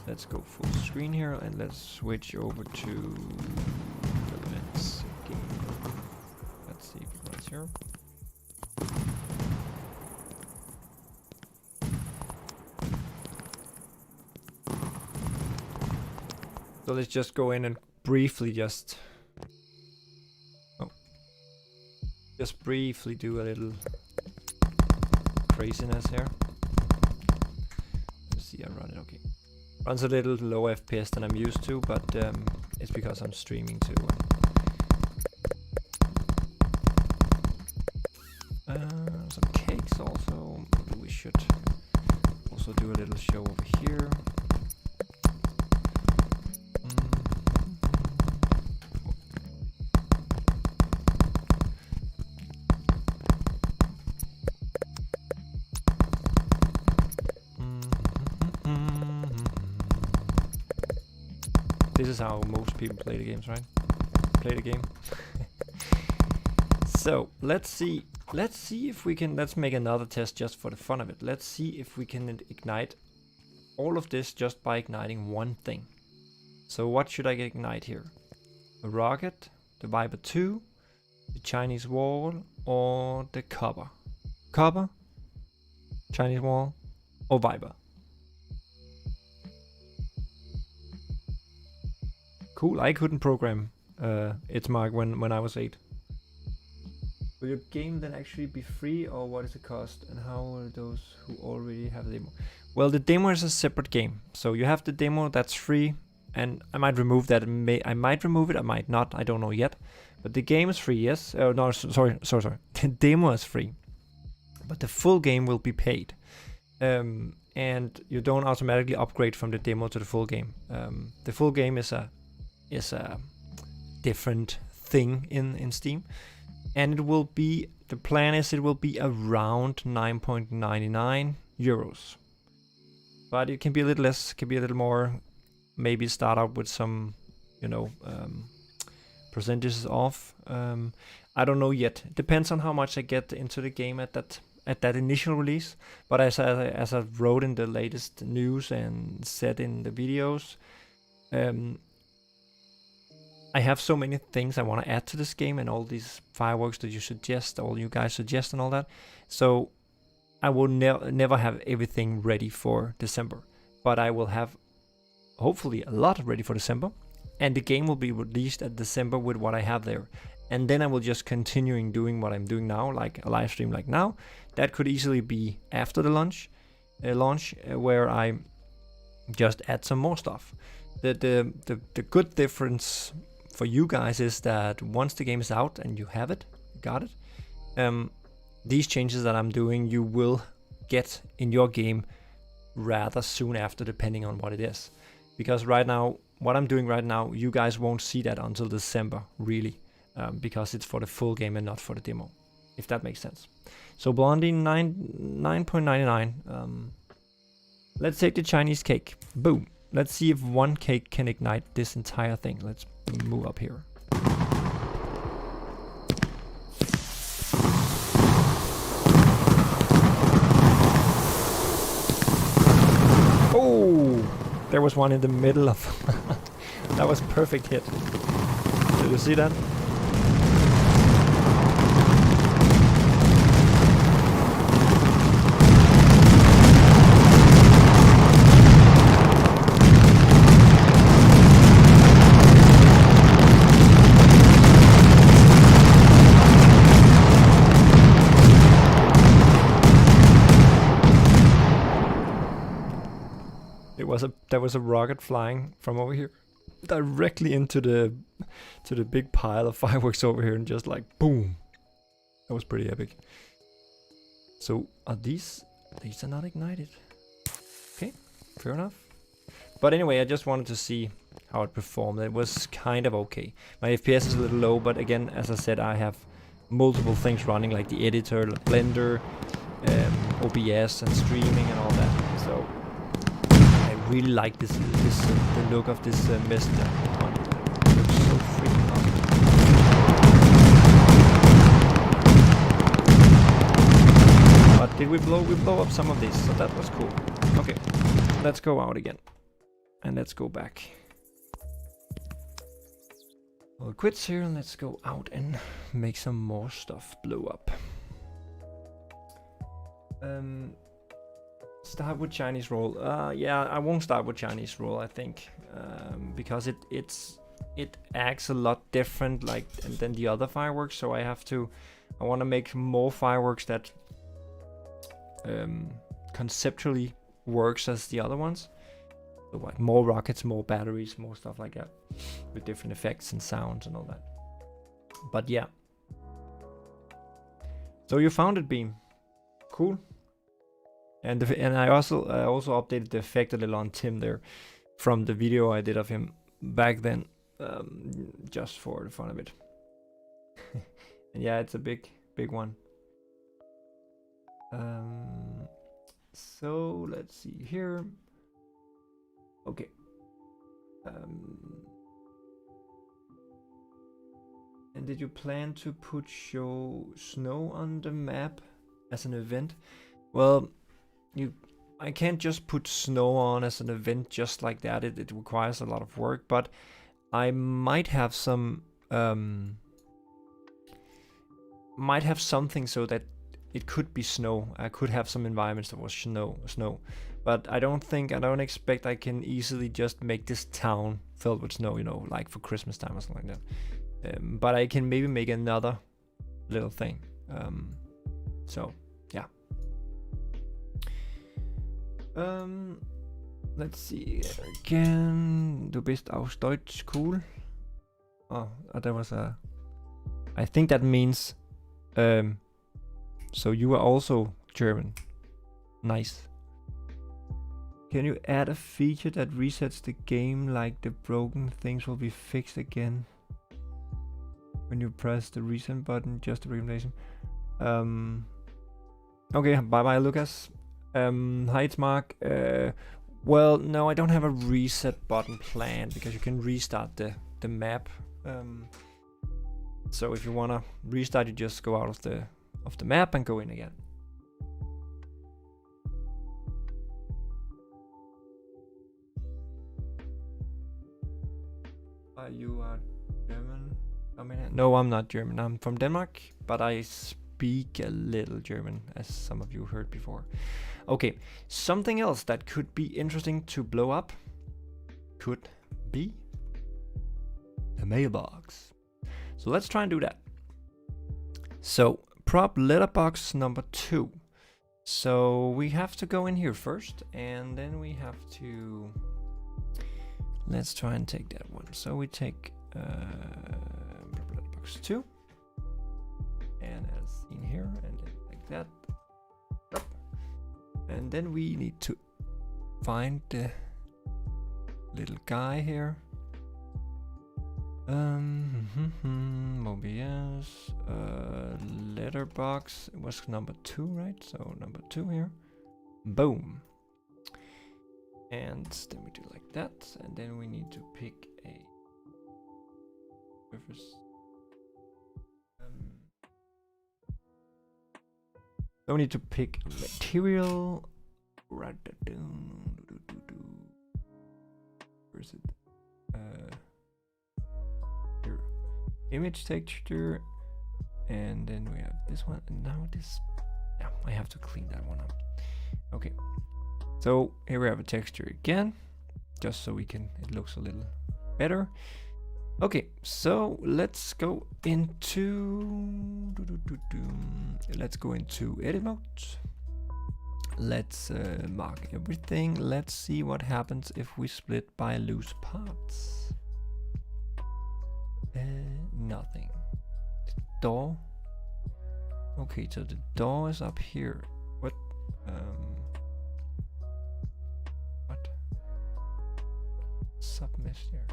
Let's go full screen here and let's switch over to the Let's game. Let's see if it runs here. So let's just go in and briefly just briefly do a little craziness here. Let's see, I run it okay. Runs a little low FPS than I'm used to, but it's because I'm streaming too. Some cakes also. We should also do a little show over here. This is how most people play the games, right? Play the game. So let's see if we can, let's make another test just for the fun of it. Let's see if we can ignite all of this just by igniting one thing. So what should I ignite here? A rocket, the Viper 2, the Chinese wall, or the copper? Copper, Chinese wall, or Viper? Cool, I couldn't program its mark when I was 8. Will your game then actually be free, or what is the cost, and how will those who already have the demo? Well, the demo is a separate game, so you have the demo that's free, and I might remove that. I might remove it, I might not, I don't know yet. But the game is free, yes. No, sorry. The demo is free, but the full game will be paid, and you don't automatically upgrade from the demo to the full game. The full game is a different thing in Steam, and it will be, the plan is it will be around 9.99 euros, but it can be a little less, can be a little more, maybe start out with some, you know, percentages off. I don't know yet. It depends on how much I get into the game at that initial release, but as I wrote in the latest news and said in the videos, I have so many things I want to add to this game, and all these fireworks that you suggest, all you guys suggest and all that. So I will never have everything ready for December, but I will have hopefully a lot ready for December, and the game will be released at December with what I have there. and then I will just continuing doing what I'm doing now, like a live stream like now. That could easily be after the launch, where I just add some more stuff. The good difference for you guys is that once the game is out and you have it, got it, these changes that I'm doing, you will get in your game rather soon after, depending on what it is. Because right now, what I'm doing right now, you guys won't see that until December, really, because it's for the full game and not for the demo, if that makes sense. So Blondie 9.99. Let's take the Chinese cake. Boom. Let's see if one cake can ignite this entire thing. Let's move up here. Oh, there was one in the middle of... That was a perfect hit. Did you see that? There was a rocket flying from over here directly into the big pile of fireworks over here, and just like boom. That was pretty epic. So are these are not ignited. Okay, fair enough. But anyway, I just wanted to see how it performed. It was kind of okay. My FPS is a little low, but again, as I said, I have multiple things running, like the editor, Blender, OBS, and streaming and all that. So really like the look of this messenger one. It looks so freaking awesome. But did we blow up some of these, so that was cool. Okay, let's go out again. And let's go back. We'll quit here and let's go out and make some more stuff blow up. Start with Chinese roll. Yeah, I won't start with Chinese roll, I think, because it acts a lot different than the other fireworks. So I want to make more fireworks that conceptually works as the other ones. So like more rockets, more batteries, more stuff like that, with different effects and sounds and all that. But yeah. So you found it, Beam. Cool. And I also updated the effect a little on Tim there from the video I did of him back then, just for the fun of it. And yeah, it's a big one. So let's see here. Okay. And did you plan to put show snow on the map as an event? Well, I can't just put snow on as an event just like that. It requires a lot of work, but I might have some something so that it could be snow. I could have some environments that was snow, but I don't expect I can easily just make this town filled with snow, like for Christmas time or something like that. But I can maybe make another little thing. So yeah. Let's see again. Du bist aus Deutsch, cool. Oh, that was a... I think that means... so you are also German. Nice. Can you add a feature that resets the game, like the broken things will be fixed again when you press the reset button? Just a recommendation. Okay, bye Lucas. Hi, it's Mark. Well, no, I don't have a reset button planned because you can restart the map. So if you wanna restart, you just go out of the map and go in again. You are German? No, I'm not German. I'm from Denmark, but I speak a little German, as some of you heard before. Okay, something else that could be interesting to blow up could be the mailbox. So let's try and do that. So prop letterbox number 2. So we have to go in here first, and then we have to, let's try and take that one. So we take letterbox 2, and as seen here, and then like that. And then we need to find the little guy here. OBS, letterbox, it was number 2, right? So number 2 here. Boom. And then we do like that, and then we need to pick a surface. So we need to pick a material. Where is it? Here. Image texture, and then we have this one, and now this. Yeah, I have to clean that one up. Okay. So here we have a texture again, just so we can, it looks a little better. Okay, so let's go into edit mode. Let's mark everything. Let's see what happens if we split by loose parts. Nothing. The door. Okay, so the door is up here. What? Submesh there.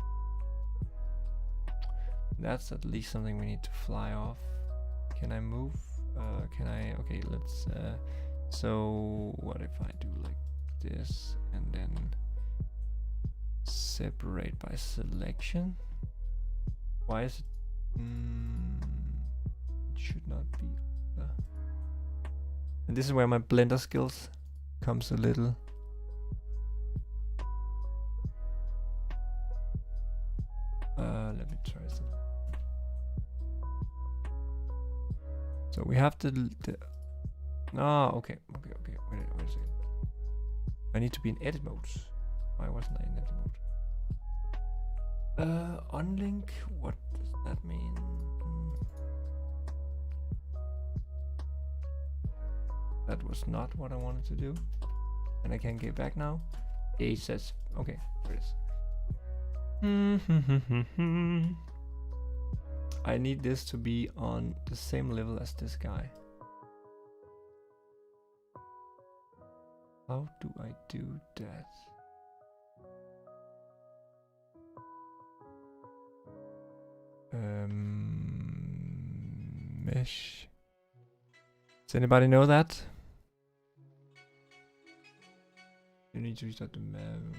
That's at least something we need to fly off. Can I move? Can I? Okay, let's. So what if I do like this and then separate by selection? Why is it? It should not be. And this is where my Blender skills comes a little. Let me try something. So we have to. Okay. Wait a second. I need to be in edit mode. Why wasn't I in edit mode? Unlink. What does that mean? That was not what I wanted to do. And I can't get back now. It says okay. There it is. I need this to be on the same level as this guy. How do I do that? Mesh. Does anybody know that? You need to restart the map.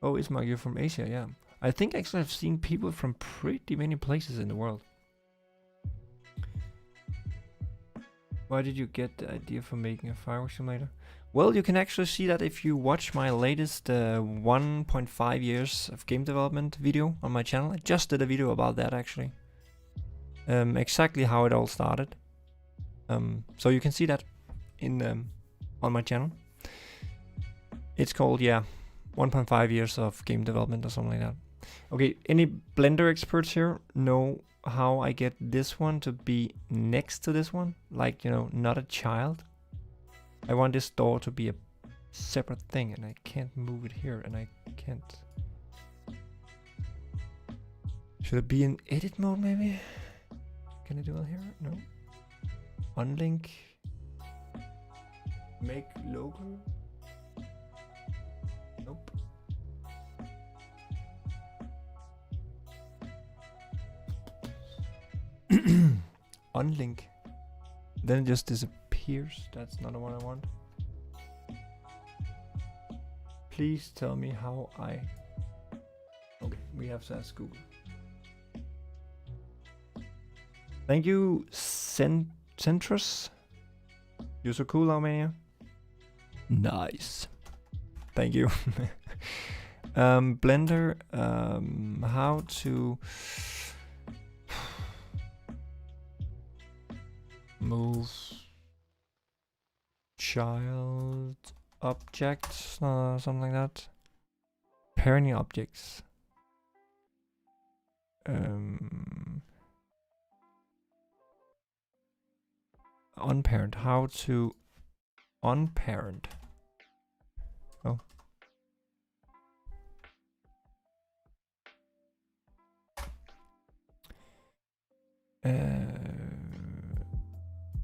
Oh, Ismark, you're from Asia, yeah. I think actually I've seen people from pretty many places in the world. Why did you get the idea for making a firework simulator? Well, you can actually see that if you watch my latest 1.5 years of game development video on my channel. I just did a video about that actually. Exactly how it all started. So you can see that in on my channel. It's called, yeah, 1.5 years of game development or something like that. Okay, any Blender experts here know how I get this one to be next to this one? Like, you know, not a child. I want this door to be a separate thing, and I can't move it here, and I can't. Should it be in edit mode maybe? Can I do it here? No. Unlink. Make local. Nope. Unlink. Then it just disappears. That's not the one I want. Please tell me how I... Okay, we have to ask Google. Thank you, Centrus. You're so cool, MANIA. Nice. Thank you. Blender, how to move child objects, something like that. Pairing objects. unparent. How to unparent. Oh.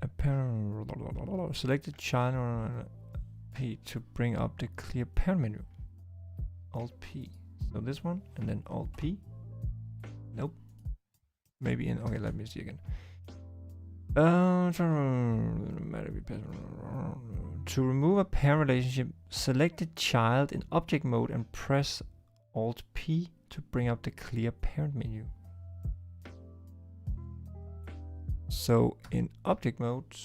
A parent. Select a child on P to bring up the clear parent menu. Alt P. So this one and then Alt P. Nope. Maybe in. Okay, let me see again. To remove a parent relationship, select the child in object mode and press Alt P to bring up the clear parent menu. So in object mode,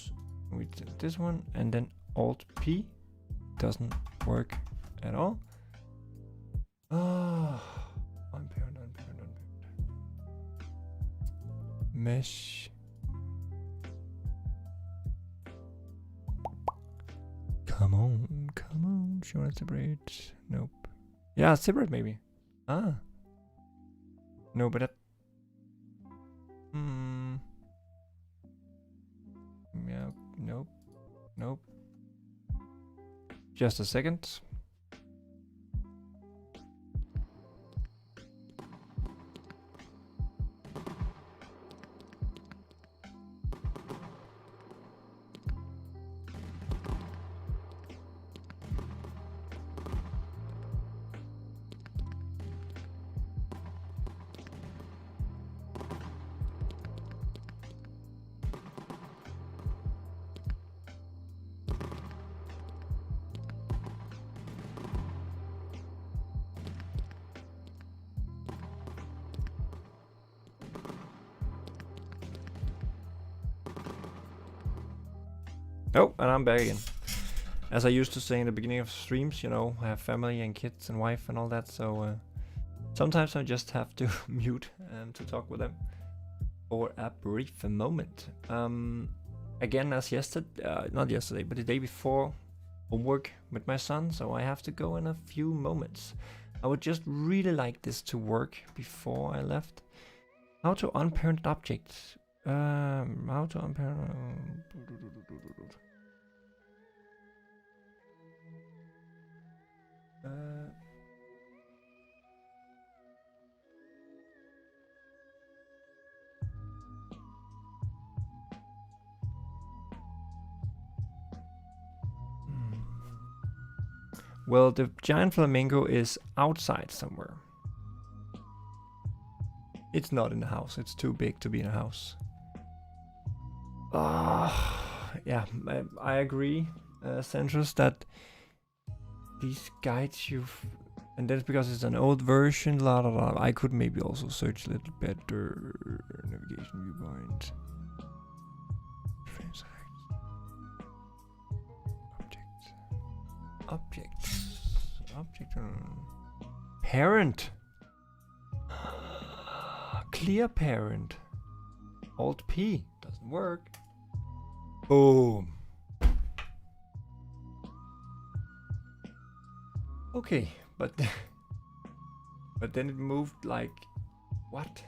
we did this one and then Alt P doesn't work at all. Unparent. Mesh. Come on. Should I separate? Nope. Yeah, separate maybe. No, but that. Yeah, nope. Just a second. Oh, and I'm back again. As I used to say in the beginning of streams, you know, I have family and kids and wife and all that, so sometimes I just have to mute to talk with them for a brief moment. Again, as not yesterday, but the day before, homework with my son, so I have to go in a few moments. I would just really like this to work before I left. How to unparent objects. How to unparent... Well, the giant flamingo is outside somewhere. It's not in the house. It's too big to be in a house. Yeah, I agree, Centrus, that these guides and that's because it's an old version. I could maybe also search a little better. Navigation viewpoint. Object. Parent. Clear parent. Alt P doesn't work. Boom. Okay, but then it moved like what?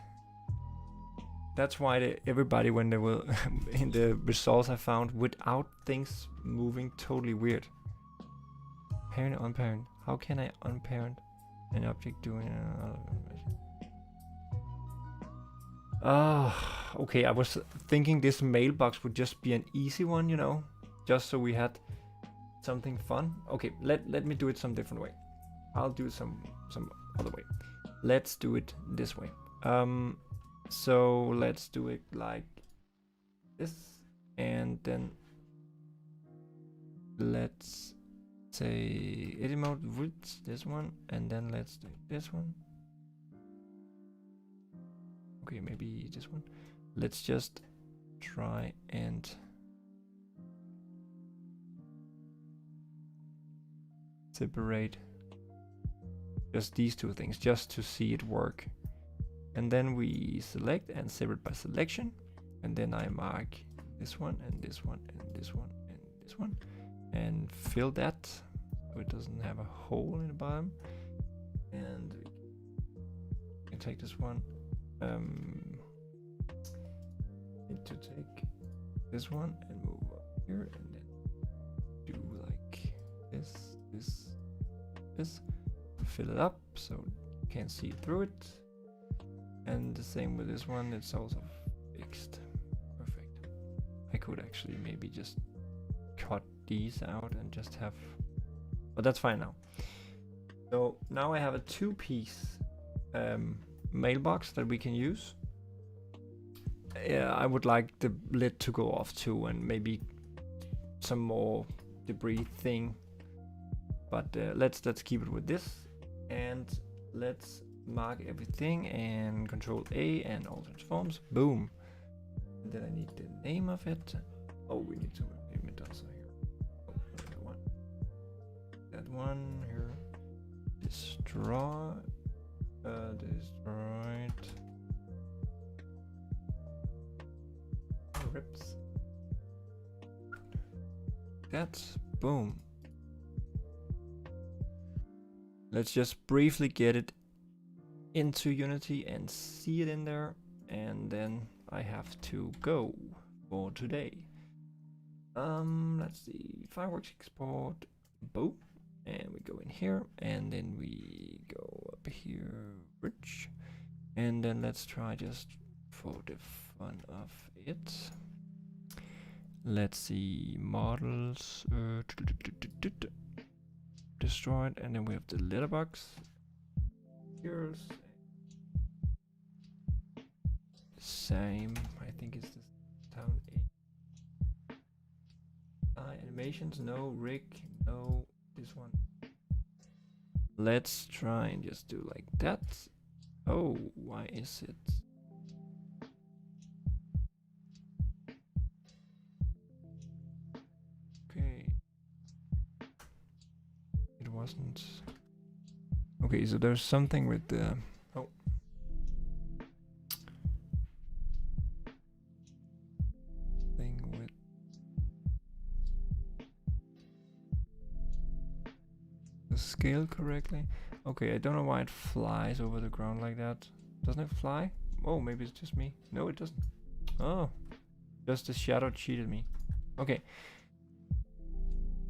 That's why everybody, when they were in the results I found, without things moving, totally weird. Parent, unparent. How can I unparent an object doing? Okay. I was thinking this mailbox would just be an easy one, you know, just so we had something fun. Okay, let me do it some different way. I'll do some other way. Let's do it this way. So let's do it like this, and then let's say edit mode with this one, and then let's do this one. Okay, maybe this one. Let's just try and separate just these two things, just to see it work. And then we select and separate by selection, and then I mark this one and this one and this one and this one, and fill that so it doesn't have a hole in the bottom. And we can take this one Need to take this one and move up here and then do like this, fill it up so you can't see through it. And the same with this one, it's also fixed. Perfect. I could actually maybe just cut these out and just have, but that's fine now. So now I have a 2-piece mailbox that we can use. I would like the lid to go off too, and maybe some more debris thing. But let's keep it with this, and let's mark everything and Control A and all transforms. Boom. And then I need the name of it. Oh, we need to name it also here. Oh, that one here. Destroyed. Rips. That's boom. Let's just briefly get it into Unity and see it in there, and then I have to go for today. Let's see, fireworks export, boom, and we go in here, and then we go up here, rich, and then let's try just for the fun of it. Let's see, models, destroyed, and then we have the letterbox. Here's same, I think it's the town A. Animations, no. Rig, no. This one. Let's try and just do like that. Oh, why is it? Okay. It wasn't. Okay, so there's something with the. Oh. Thing with. The scale correctly. Okay, I don't know why it flies over the ground like that. Doesn't it fly? Oh, maybe it's just me. No, it doesn't. Oh, just the shadow cheated me. Okay.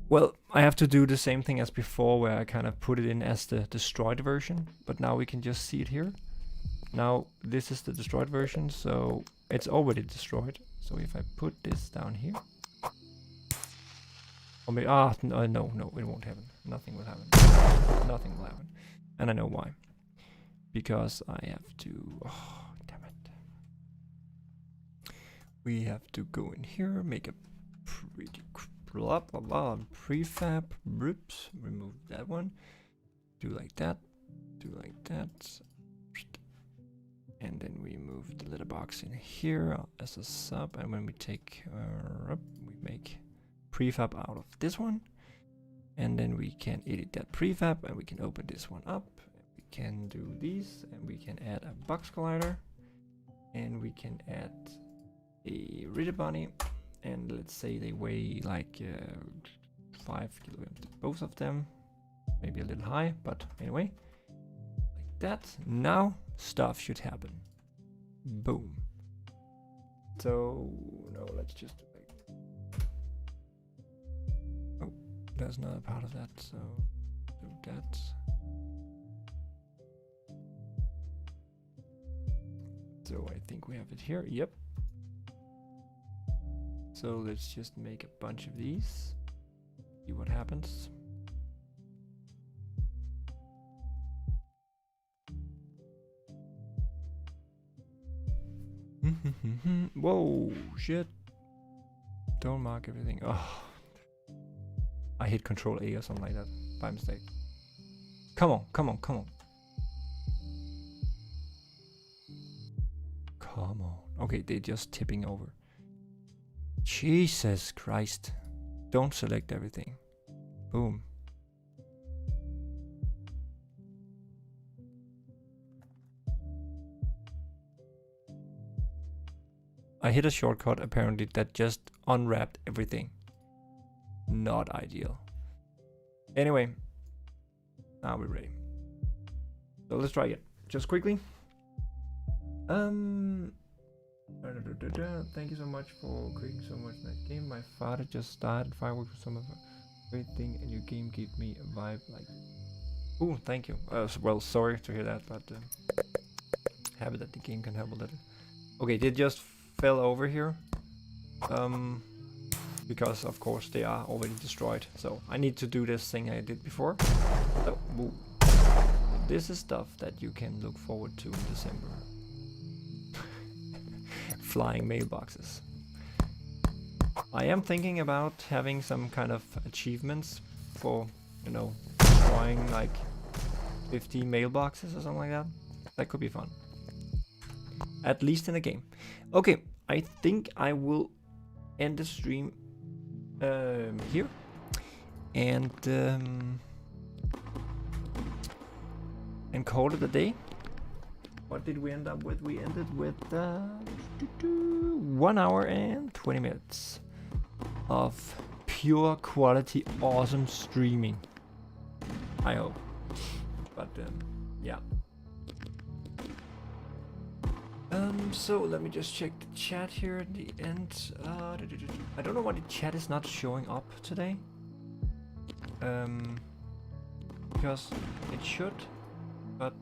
Well, I have to do the same thing as before, where I kind of put it in as the destroyed version, but now we can just see it here. Now this is the destroyed version, so it's already destroyed. So if I put this down here, or maybe, no, it won't happen. Nothing will happen. Nothing will happen. And I know why. Because I have to, oh, damn it. We have to go in here, make a pretty blah blah blah prefab, oops, remove that one, do like that, and then we move the letterbox in here as a sub, and when we take we make prefab out of this one, and then we can edit that prefab, and we can open this one up, we can do these, and we can add a box collider, and we can add a rigid body. And let's say they weigh like 5 kilograms, both of them, maybe a little high, but anyway, like that. Now stuff should happen. Boom. So no, let's just do like, oh, there's not a part of that, so do that. So I think we have it here. Yep. So let's just make a bunch of these, see what happens. Whoa, shit. Don't mark everything. Oh, I hit Control A or something like that by mistake. Come on. Come on. Okay, they're just tipping over. Jesus Christ. Don't select everything. Boom. I hit a shortcut apparently that just unwrapped everything. Not ideal. Anyway, now we're ready. So let's try it. Just quickly. Thank you so much for creating so much nice game. My father just started fireworks with some of a great thing, and your game gave me a vibe like. Ooh, thank you. Well, sorry to hear that, but happy that the game can help a little. Okay, they just fell over here. Because of course they are already destroyed. So I need to do this thing I did before. So, woo. This is stuff that you can look forward to in December. Flying mailboxes. I am thinking about having some kind of achievements for, you know, destroying like 50 mailboxes or something like that. That could be fun. At least in a game. Okay, I think I will end the stream here. And call it a day. What did we end up with? We ended with 1 hour and 20 minutes of pure quality awesome streaming. I hope. But yeah. So let me just check the chat here at the end. I don't know why the chat is not showing up today. Because it should, but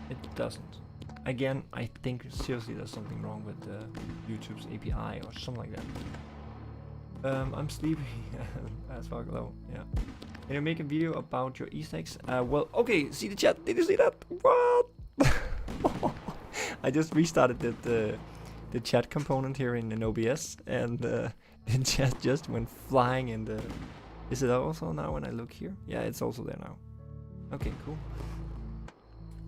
it doesn't. Again, I think seriously there's something wrong with YouTube's API or something like that. I'm sleepy as fuck though, yeah. Can you make a video about your Easter eggs? Well, okay, see the chat, did you see that? What? I just restarted the chat component here in OBS, and the chat just went flying in the... Is it also now when I look here? Yeah, it's also there now. Okay, cool.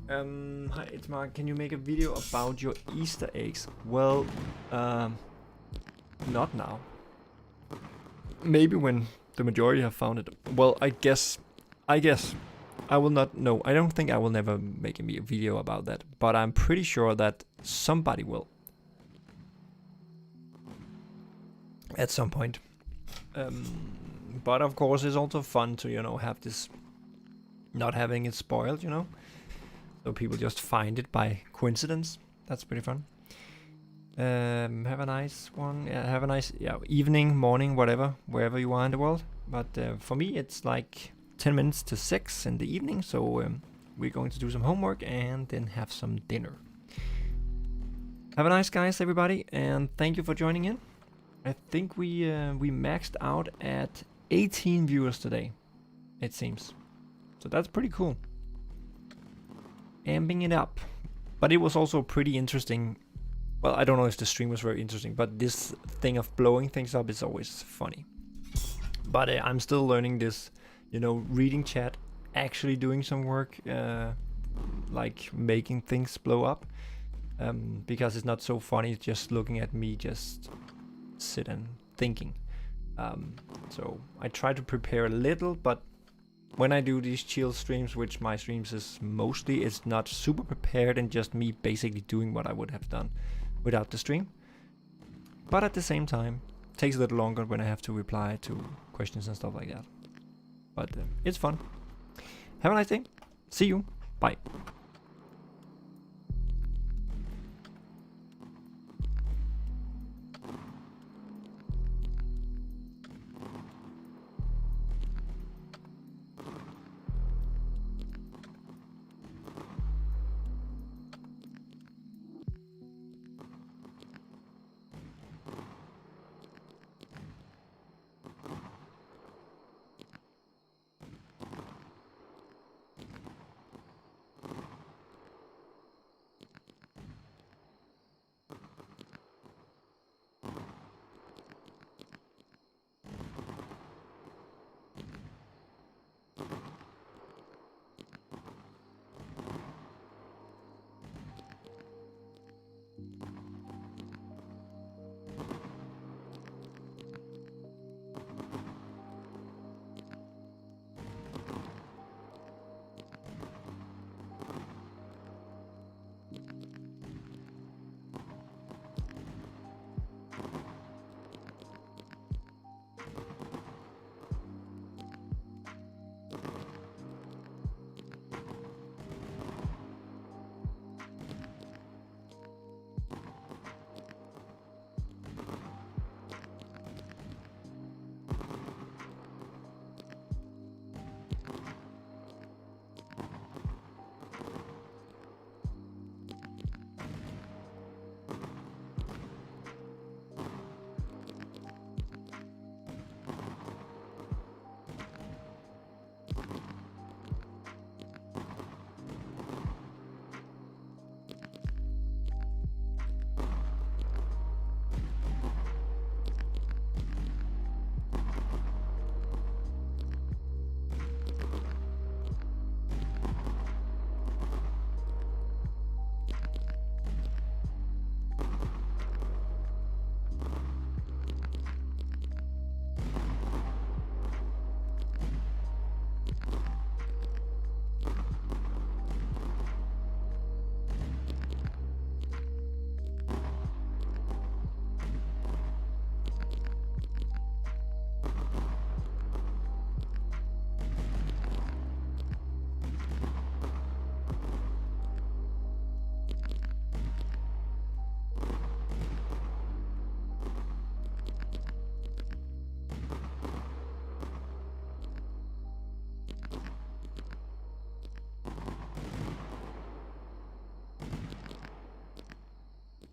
Hi, it's Mark. Can you make a video about your Easter eggs? Well, not now. Maybe when the majority have found it. Well, I guess I will not know. I don't think I will never make a video about that, but I'm pretty sure that somebody will at some point. But of course, it's also fun to, you know, have this, not having it spoiled, you know. So people just find it by coincidence. That's pretty fun. Have a nice one. Yeah, have a nice evening, morning, whatever, wherever you are in the world. But for me, it's like 10 minutes to 6 in the evening. So we're going to do some homework and then have some dinner. Have a nice guys, everybody, and thank you for joining in. I think we maxed out at 18 viewers today, it seems. So that's pretty cool. Amping it up. But it was also pretty interesting. Well, I don't know if the stream was very interesting, but this thing of blowing things up is always funny. But I'm still learning this, you know, reading chat, actually doing some work, like making things blow up. Because it's not so funny just looking at me just sit and thinking. So I try to prepare a little, but when I do these chill streams, which my streams is mostly, it's not super prepared and just me basically doing what I would have done without the stream. But at the same time, it takes a little longer when I have to reply to questions and stuff like that. But it's fun. Have a nice day. See you. Bye.